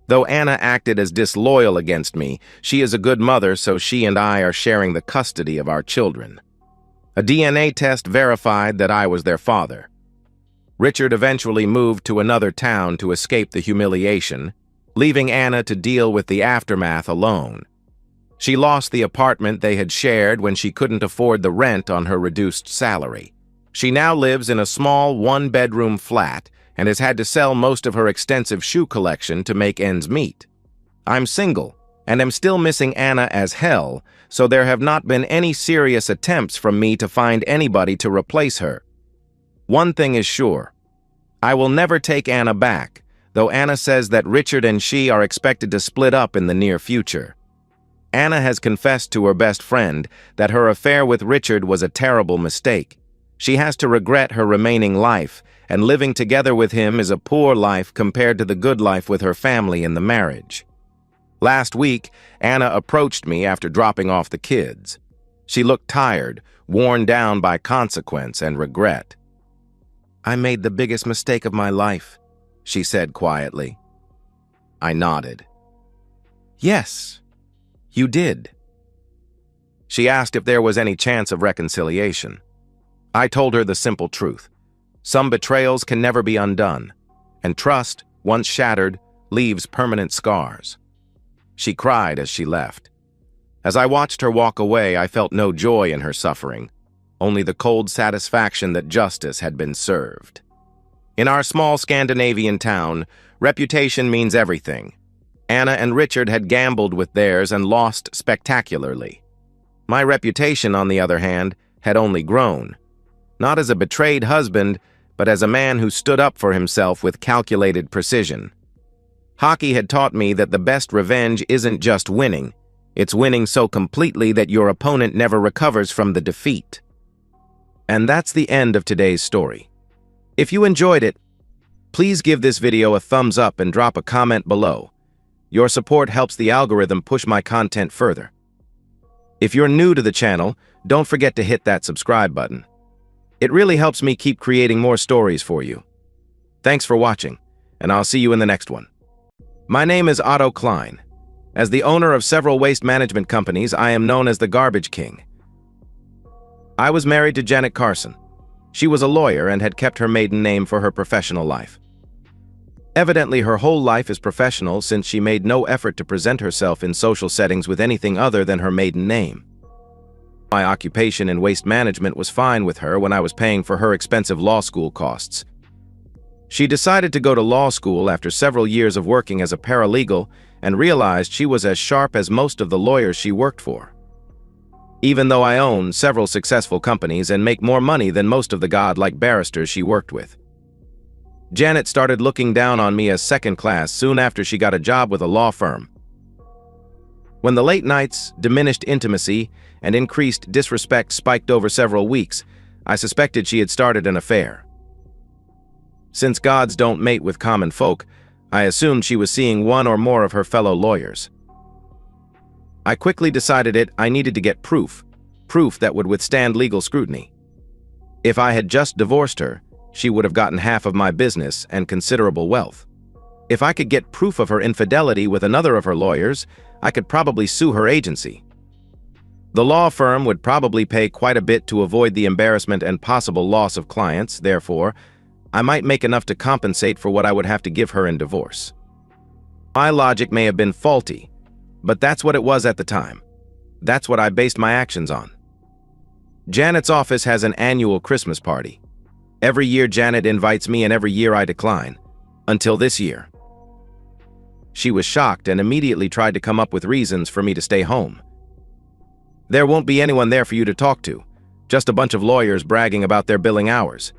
Speaker 1: Though Anna acted as disloyal against me, she is a good mother, so she and I are sharing the custody of our children. A DNA test verified that I was their father. Richard eventually moved to another town to escape the humiliation, leaving Anna to deal with the aftermath alone. She lost the apartment they had shared when she couldn't afford the rent on her reduced salary. She now lives in a small one-bedroom flat and has had to sell most of her extensive shoe collection to make ends meet. I'm single and am still missing Anna as hell, so there have not been any serious attempts from me to find anybody to replace her. One thing is sure, I will never take Anna back, though Anna says that Richard and she are expected to split up in the near future. Anna has confessed to her best friend that her affair with Richard was a terrible mistake. She has to regret her remaining life, and living together with him is a poor life compared to the good life with her family in the marriage. Last week, Anna approached me after dropping off the kids. She looked tired, worn down by consequence and regret. "I made the biggest mistake of my life," she said quietly. I nodded. "Yes, you did." She asked if there was any chance of reconciliation. I told her the simple truth. Some betrayals can never be undone, and trust once shattered, leaves permanent scars. She cried as she left. As I watched her walk away, I felt no joy in her suffering, only the cold satisfaction that justice had been served. In our small Scandinavian town, reputation means everything. Anna and Richard had gambled with theirs and lost spectacularly. My reputation, on the other hand, had only grown. Not as a betrayed husband, but as a man who stood up for himself with calculated precision. Hockey had taught me that the best revenge isn't just winning. It's winning so completely that your opponent never recovers from the defeat. And that's the end of today's story. If you enjoyed it, please give this video a thumbs up and drop a comment below. Your support helps the algorithm push my content further. If you're new to the channel, don't forget to hit that subscribe button. It really helps me keep creating more stories for you. Thanks for watching, and I'll see you in the next one. My name is Otto Klein. As the owner of several waste management companies, I am known as the Garbage King. I was married to Janet Carson. She was a lawyer and had kept her maiden name for her professional life. Evidently, her whole life is professional since she made no effort to present herself in social settings with anything other than her maiden name. My occupation in waste management was fine with her when I was paying for her expensive law school costs. She decided to go to law school after several years of working as a paralegal and realized she was as sharp as most of the lawyers she worked for. Even though I own several successful companies and make more money than most of the godlike barristers she worked with. Janet started looking down on me as second class soon after she got a job with a law firm. When the late nights, diminished intimacy, and increased disrespect spiked over several weeks, I suspected she had started an affair. Since gods don't mate with common folk, I assumed she was seeing one or more of her fellow lawyers. I quickly decided I needed to get proof that would withstand legal scrutiny. If I had just divorced her, she would have gotten half of my business and considerable wealth. If I could get proof of her infidelity with another of her lawyers, I could probably sue her agency. The law firm would probably pay quite a bit to avoid the embarrassment and possible loss of clients, therefore, I might make enough to compensate for what I would have to give her in divorce. My logic may have been faulty, but that's what it was at the time. That's what I based my actions on. Janet's office has an annual Christmas party. Every year Janet invites me and every year I decline. Until this year. She was shocked and immediately tried to come up with reasons for me to stay home. There won't be anyone there for you to talk to, just a bunch of lawyers bragging about their billing hours.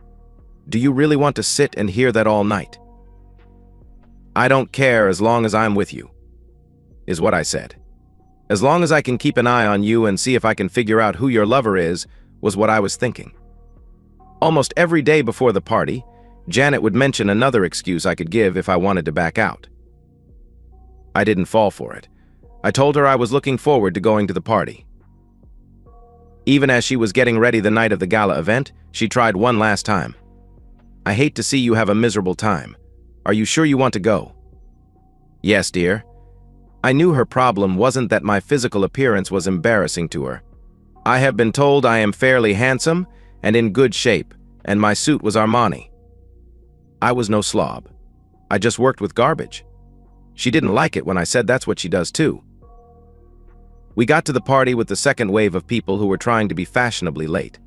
Speaker 1: Do you really want to sit and hear that all night? I don't care as long as I'm with you, is what I said. As long as I can keep an eye on you and see if I can figure out who your lover is, was what I was thinking. Almost every day before the party, Janet would mention another excuse I could give if I wanted to back out. I didn't fall for it. I told her I was looking forward to going to the party. Even as she was getting ready the night of the gala event, she tried one last time. I hate to see you have a miserable time. Are you sure you want to go? Yes, dear. I knew her problem wasn't that my physical appearance was embarrassing to her. I have been told I am fairly handsome and in good shape, and my suit was Armani. I was no slob. I just worked with garbage. She didn't like it when I said that's what she does too. We got to the party with the second wave of people who were trying to be fashionably late.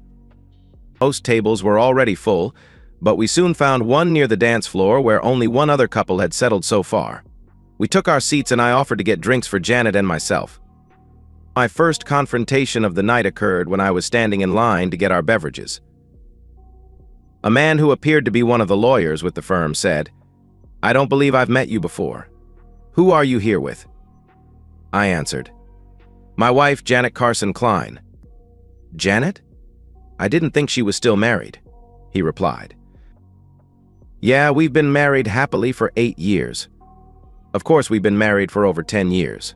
Speaker 1: Most tables were already full, but we soon found one near the dance floor where only one other couple had settled so far. We took our seats and I offered to get drinks for Janet and myself. My first confrontation of the night occurred when I was standing in line to get our beverages. A man who appeared to be one of the lawyers with the firm said, "I don't believe I've met you before. Who are you here with?" I answered, "My wife, Janet Carson Klein." "Janet? I didn't think she was still married," he replied. "Yeah, we've been married happily for 8 years. Of course, we've been married for over 10 years.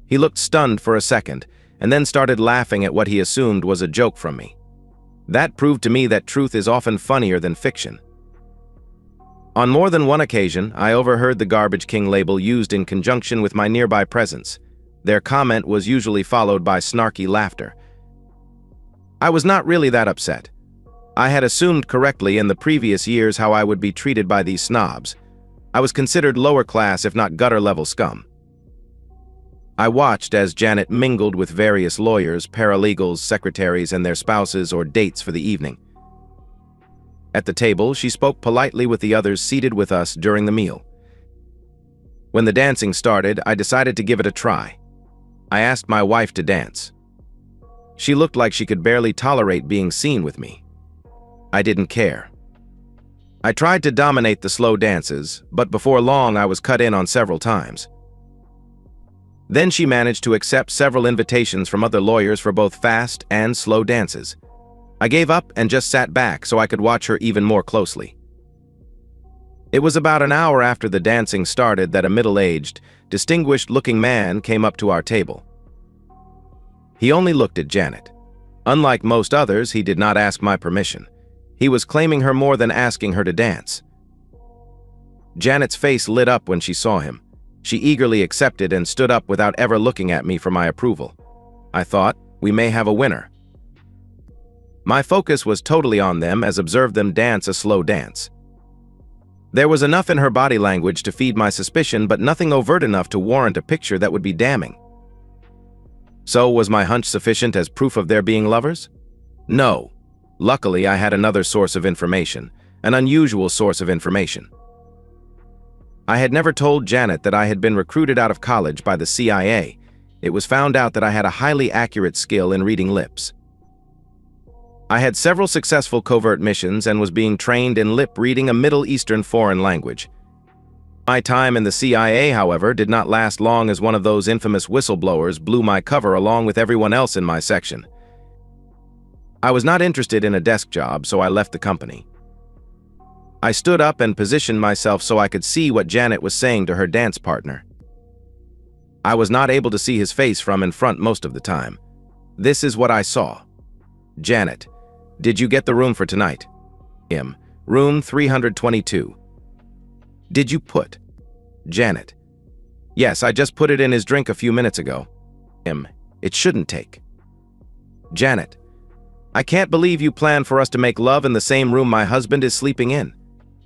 Speaker 1: He looked stunned for a second, and then started laughing at what he assumed was a joke from me. That proved to me that truth is often funnier than fiction. On more than one occasion, I overheard the Garbage King label used in conjunction with my nearby presence. Their comment was usually followed by snarky laughter. I was not really that upset. I had assumed correctly in the previous years how I would be treated by these snobs, I was considered lower class if not gutter-level scum. I watched as Janet mingled with various lawyers, paralegals, secretaries, and their spouses or dates for the evening. At the table, she spoke politely with the others seated with us during the meal. When the dancing started, I decided to give it a try. I asked my wife to dance. She looked like she could barely tolerate being seen with me. I didn't care. I tried to dominate the slow dances, but before long I was cut in on several times. Then she managed to accept several invitations from other lawyers for both fast and slow dances. I gave up and just sat back so I could watch her even more closely. It was about an hour after the dancing started that a middle-aged, distinguished-looking man came up to our table. He only looked at Janet. Unlike most others, he did not ask my permission. He was claiming her more than asking her to dance. Janet's face lit up when she saw him. She eagerly accepted and stood up without ever looking at me for my approval. I thought, we may have a winner. My focus was totally on them as observed them dance a slow dance. There was enough in her body language to feed my suspicion, but nothing overt enough to warrant a picture that would be damning. So, was my hunch sufficient as proof of their being lovers? No. Luckily, I had another source of information, an unusual source of information. I had never told Janet that I had been recruited out of college by the CIA. It was found out that I had a highly accurate skill in reading lips. I had several successful covert missions and was being trained in lip reading, a Middle Eastern foreign language. My time in the CIA, however, did not last long, as one of those infamous whistleblowers blew my cover along with everyone else in my section. I was not interested in a desk job, so I left the company. I stood up and positioned myself so I could see what Janet was saying to her dance partner. I was not able to see his face from in front most of the time. This is what I saw. Janet: did you get the room for tonight? Him: room 322. Did you put? Janet: yes, I just put it in his drink a few minutes ago. Him: it shouldn't take. Janet: I can't believe you plan for us to make love in the same room my husband is sleeping in.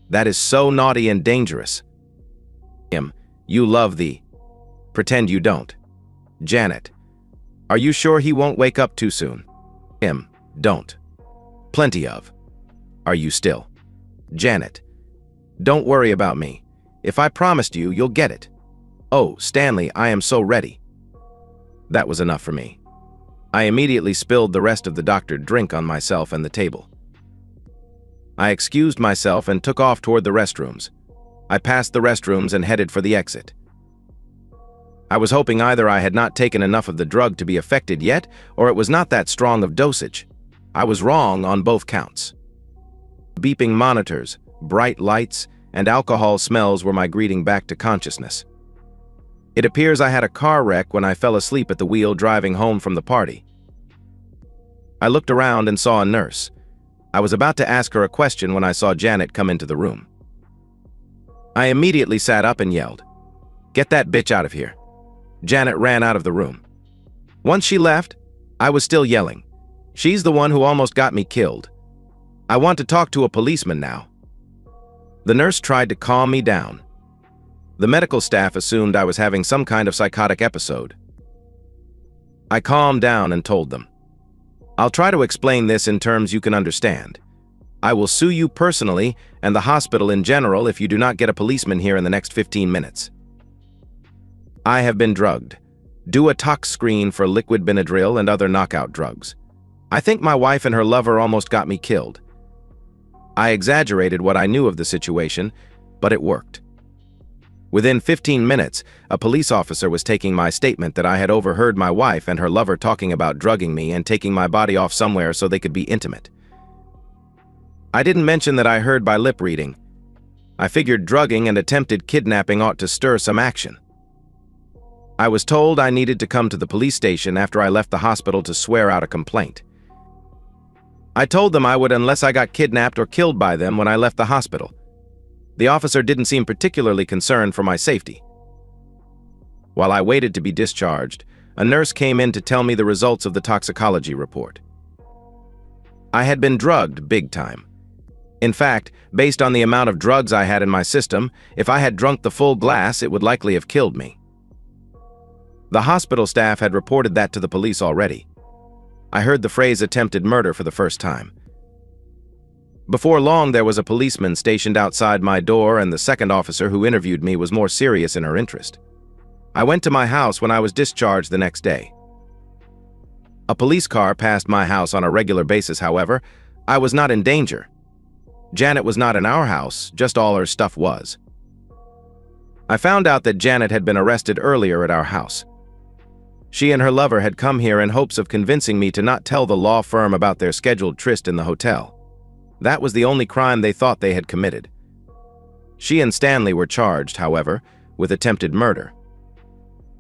Speaker 1: That is so naughty and dangerous. Him: you love the... Pretend you don't. Janet: are you sure he won't wake up too soon? Him: don't. Plenty of. Are you still? Janet: don't worry about me. If I promised you, you'll get it. Oh, Stanley, I am so ready. That was enough for me. I immediately spilled the rest of the doctored drink on myself and the table. I excused myself and took off toward the restrooms. I passed the restrooms and headed for the exit. I was hoping either I had not taken enough of the drug to be affected yet, or it was not that strong of dosage. I was wrong on both counts. Beeping monitors, bright lights, and alcohol smells were my greeting back to consciousness. It appears I had a car wreck when I fell asleep at the wheel driving home from the party. I looked around and saw a nurse. I was about to ask her a question when I saw Janet come into the room. I immediately sat up and yelled, "Get that bitch out of here." Janet ran out of the room. Once she left, I was still yelling, "She's the one who almost got me killed. I want to talk to a policeman now." The nurse tried to calm me down. The medical staff assumed I was having some kind of psychotic episode. I calmed down and told them, "I'll try to explain this in terms you can understand. I will sue you personally and the hospital in general if you do not get a policeman here in the next 15 minutes. I have been drugged. Do a tox screen for liquid Benadryl and other knockout drugs. I think my wife and her lover almost got me killed. I exaggerated what I knew of the situation, but it worked. Within 15 minutes, a police officer was taking my statement that I had overheard my wife and her lover talking about drugging me and taking my body off somewhere so they could be intimate. I didn't mention that I heard by lip reading. I figured drugging and attempted kidnapping ought to stir some action. I was told I needed to come to the police station after I left the hospital to swear out a complaint. I told them I would unless I got kidnapped or killed by them when I left the hospital. The officer didn't seem particularly concerned for my safety. While I waited to be discharged, a nurse came in to tell me the results of the toxicology report. I had been drugged big time. In fact, based on the amount of drugs I had in my system, if I had drunk the full glass, it would likely have killed me. The hospital staff had reported that to the police already. I heard the phrase attempted murder for the first time. Before long, there was a policeman stationed outside my door, and the second officer who interviewed me was more serious in her interest. I went to my house when I was discharged the next day. A police car passed my house on a regular basis, however. I was not in danger. Janet was not in our house, just all her stuff was. I found out that Janet had been arrested earlier at our house. She and her lover had come here in hopes of convincing me to not tell the law firm about their scheduled tryst in the hotel. That was the only crime they thought they had committed. She and Stanley were charged, however, with attempted murder.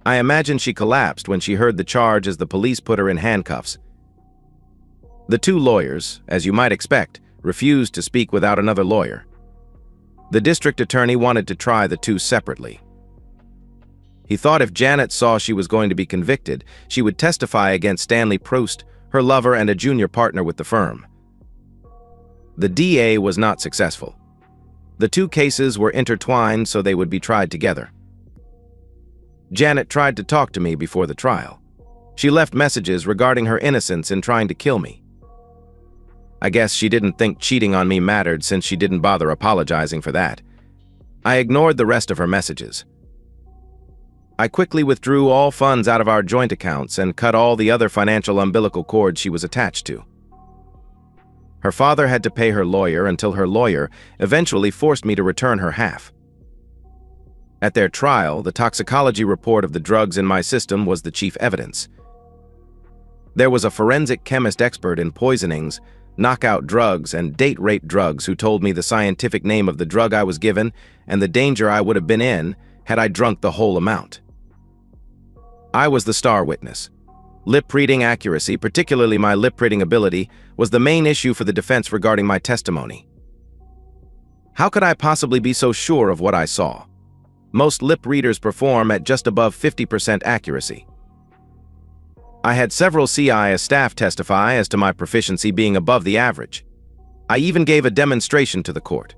Speaker 1: I imagine she collapsed when she heard the charge as the police put her in handcuffs. The two lawyers, as you might expect, refused to speak without another lawyer. The district attorney wanted to try the two separately. He thought if Janet saw she was going to be convicted, she would testify against Stanley Proust, her lover and a junior partner with the firm. The DA was not successful. The two cases were intertwined, so they would be tried together. Janet tried to talk to me before the trial. She left messages regarding her innocence in trying to kill me. I guess she didn't think cheating on me mattered since she didn't bother apologizing for that. I ignored the rest of her messages. I quickly withdrew all funds out of our joint accounts and cut all the other financial umbilical cords she was attached to. Her father had to pay her lawyer until her lawyer eventually forced me to return her half. At their trial, the toxicology report of the drugs in my system was the chief evidence. There was a forensic chemist expert in poisonings, knockout drugs, and date rape drugs who told me the scientific name of the drug I was given and the danger I would have been in had I drunk the whole amount. I was the star witness. Lip-reading accuracy, particularly my lip-reading ability, was the main issue for the defense regarding my testimony. How could I possibly be so sure of what I saw? Most lip readers perform at just above 50% accuracy. I had several CI staff testify as to my proficiency being above the average. I even gave a demonstration to the court.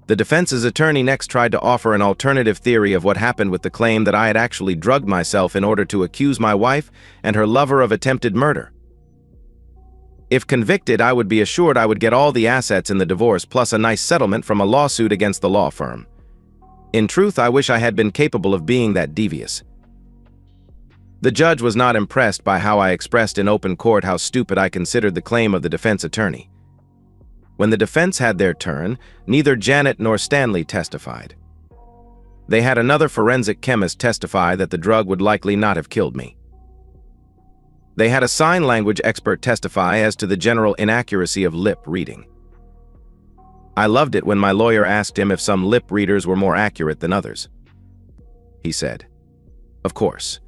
Speaker 1: The defense's attorney next tried to offer an alternative theory of what happened with the claim that I had actually drugged myself in order to accuse my wife and her lover of attempted murder. If convicted, I would be assured I would get all the assets in the divorce plus a nice settlement from a lawsuit against the law firm. In truth, I wish I had been capable of being that devious. The judge was not impressed by how I expressed in open court how stupid I considered the claim of the defense attorney. When the defense had their turn, neither Janet nor Stanley testified. They had another forensic chemist testify that the drug would likely not have killed me. They had a sign language expert testify as to the general inaccuracy of lip reading. I loved it when my lawyer asked him if some lip readers were more accurate than others. He said, "Of course."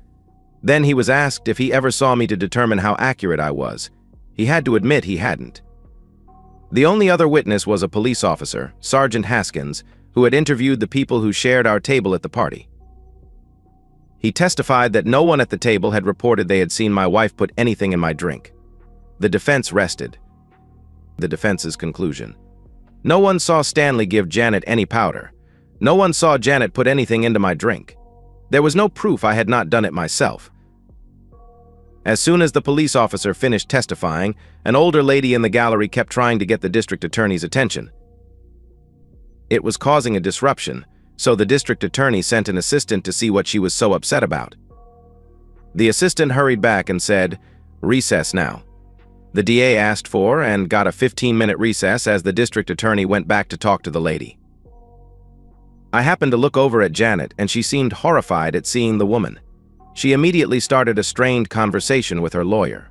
Speaker 1: Then he was asked if he ever saw me to determine how accurate I was. He had to admit he hadn't. The only other witness was a police officer, Sergeant Haskins, who had interviewed the people who shared our table at the party. He testified that no one at the table had reported they had seen my wife put anything in my drink. The defense rested. The defense's conclusion. No one saw Stanley give Janet any powder. No one saw Janet put anything into my drink. There was no proof I had not done it myself. As soon as the police officer finished testifying, an older lady in the gallery kept trying to get the district attorney's attention. It was causing a disruption, so the district attorney sent an assistant to see what she was so upset about. The assistant hurried back and said, "Recess now." The DA asked for and got a 15-minute recess as the district attorney went back to talk to the lady. I happened to look over at Janet, and she seemed horrified at seeing the woman. She immediately started a strained conversation with her lawyer.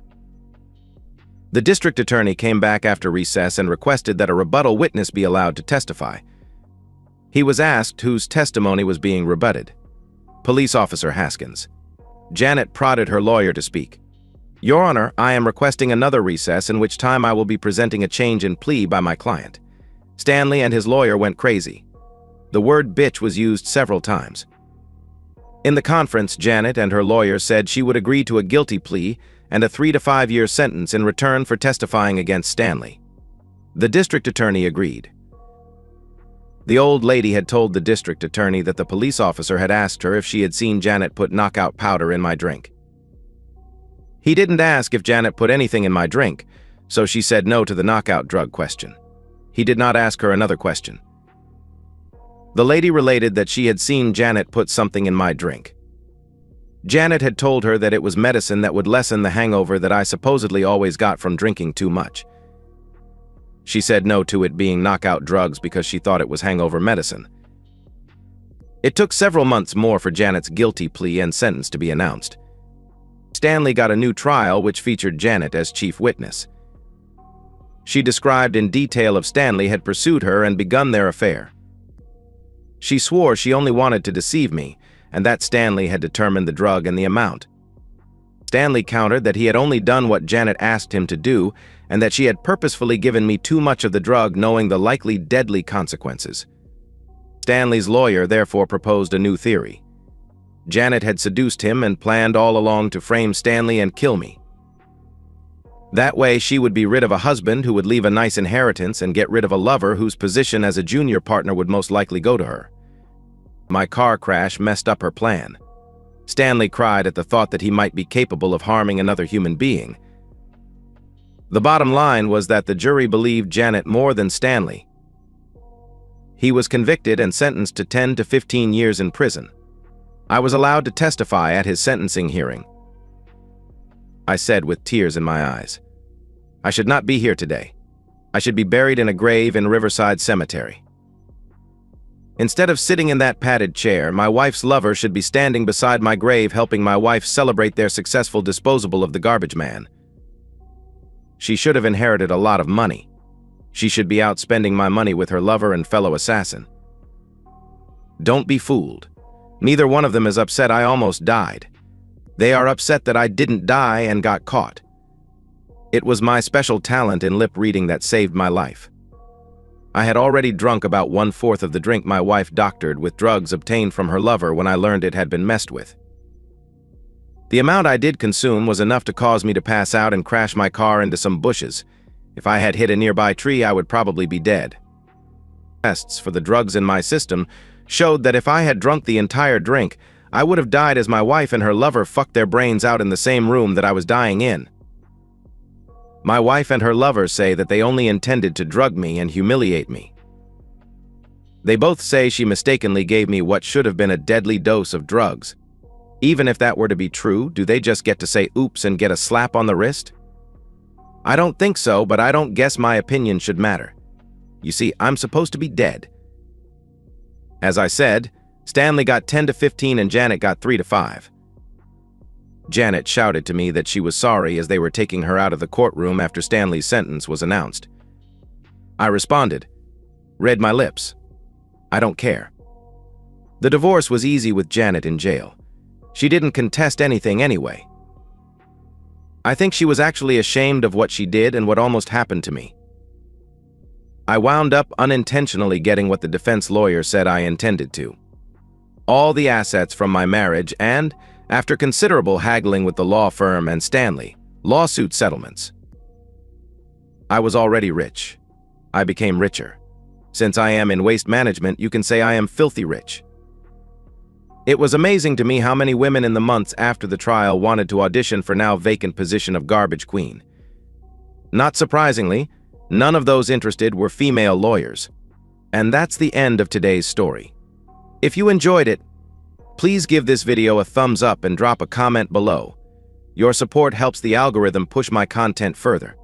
Speaker 1: The district attorney came back after recess and requested that a rebuttal witness be allowed to testify. He was asked whose testimony was being rebutted. Police Officer Haskins. Janet prodded her lawyer to speak. "Your Honor, I am requesting another recess in which time I will be presenting a change in plea by my client." Stanley and his lawyer went crazy. The word bitch was used several times. In the conference, Janet and her lawyer said she would agree to a guilty plea and a 3 to 5 year sentence in return for testifying against Stanley. The district attorney agreed. The old lady had told the district attorney that the police officer had asked her if she had seen Janet put knockout powder in my drink. He didn't ask if Janet put anything in my drink, so she said no to the knockout drug question. He did not ask her another question. The lady related that she had seen Janet put something in my drink. Janet had told her that it was medicine that would lessen the hangover that I supposedly always got from drinking too much. She said no to it being knockout drugs because she thought it was hangover medicine. It took several months more for Janet's guilty plea and sentence to be announced. Stanley got a new trial which featured Janet as chief witness. She described in detail if Stanley had pursued her and begun their affair. She swore she only wanted to deceive me, and that Stanley had determined the drug and the amount. Stanley countered that he had only done what Janet asked him to do, and that she had purposefully given me too much of the drug knowing the likely deadly consequences. Stanley's lawyer therefore proposed a new theory. Janet had seduced him and planned all along to frame Stanley and kill me. That way she would be rid of a husband who would leave a nice inheritance and get rid of a lover whose position as a junior partner would most likely go to her. My car crash messed up her plan. Stanley cried at the thought that he might be capable of harming another human being. The bottom line was that the jury believed Janet more than Stanley. He was convicted and sentenced to 10 to 15 years in prison. I was allowed to testify at his sentencing hearing. I said with tears in my eyes, "I should not be here today. I should be buried in a grave in Riverside Cemetery. Instead of sitting in that padded chair, my wife's lover should be standing beside my grave helping my wife celebrate their successful disposal of the garbage man. She should have inherited a lot of money. She should be out spending my money with her lover and fellow assassin. Don't be fooled. Neither one of them is upset I almost died. They are upset that I didn't die and got caught. It was my special talent in lip reading that saved my life. I had already drunk about 1/4 of the drink my wife doctored with drugs obtained from her lover when I learned it had been messed with. The amount I did consume was enough to cause me to pass out and crash my car into some bushes. If I had hit a nearby tree, I would probably be dead. Tests for the drugs in my system showed that if I had drunk the entire drink, I would have died as my wife and her lover fucked their brains out in the same room that I was dying in. My wife and her lover say that they only intended to drug me and humiliate me. They both say she mistakenly gave me what should have been a deadly dose of drugs. Even if that were to be true, do they just get to say oops and get a slap on the wrist? I don't think so, but I don't guess my opinion should matter. You see, I'm supposed to be dead. As I said, Stanley got 10 to 15 and Janet got 3 to 5. Janet shouted to me that she was sorry as they were taking her out of the courtroom after Stanley's sentence was announced. I responded, read my lips. I don't care. The divorce was easy with Janet in jail. She didn't contest anything anyway. I think she was actually ashamed of what she did and what almost happened to me. I wound up unintentionally getting what the defense lawyer said I intended to. All the assets from my marriage and, after considerable haggling with the law firm and Stanley, lawsuit settlements. I was already rich. I became richer. Since I am in waste management, you can say I am filthy rich. It was amazing to me how many women in the months after the trial wanted to audition for now vacant position of garbage queen. Not surprisingly, none of those interested were female lawyers. And that's the end of today's story. If you enjoyed it, please give this video a thumbs up and drop a comment below. Your support helps the algorithm push my content further.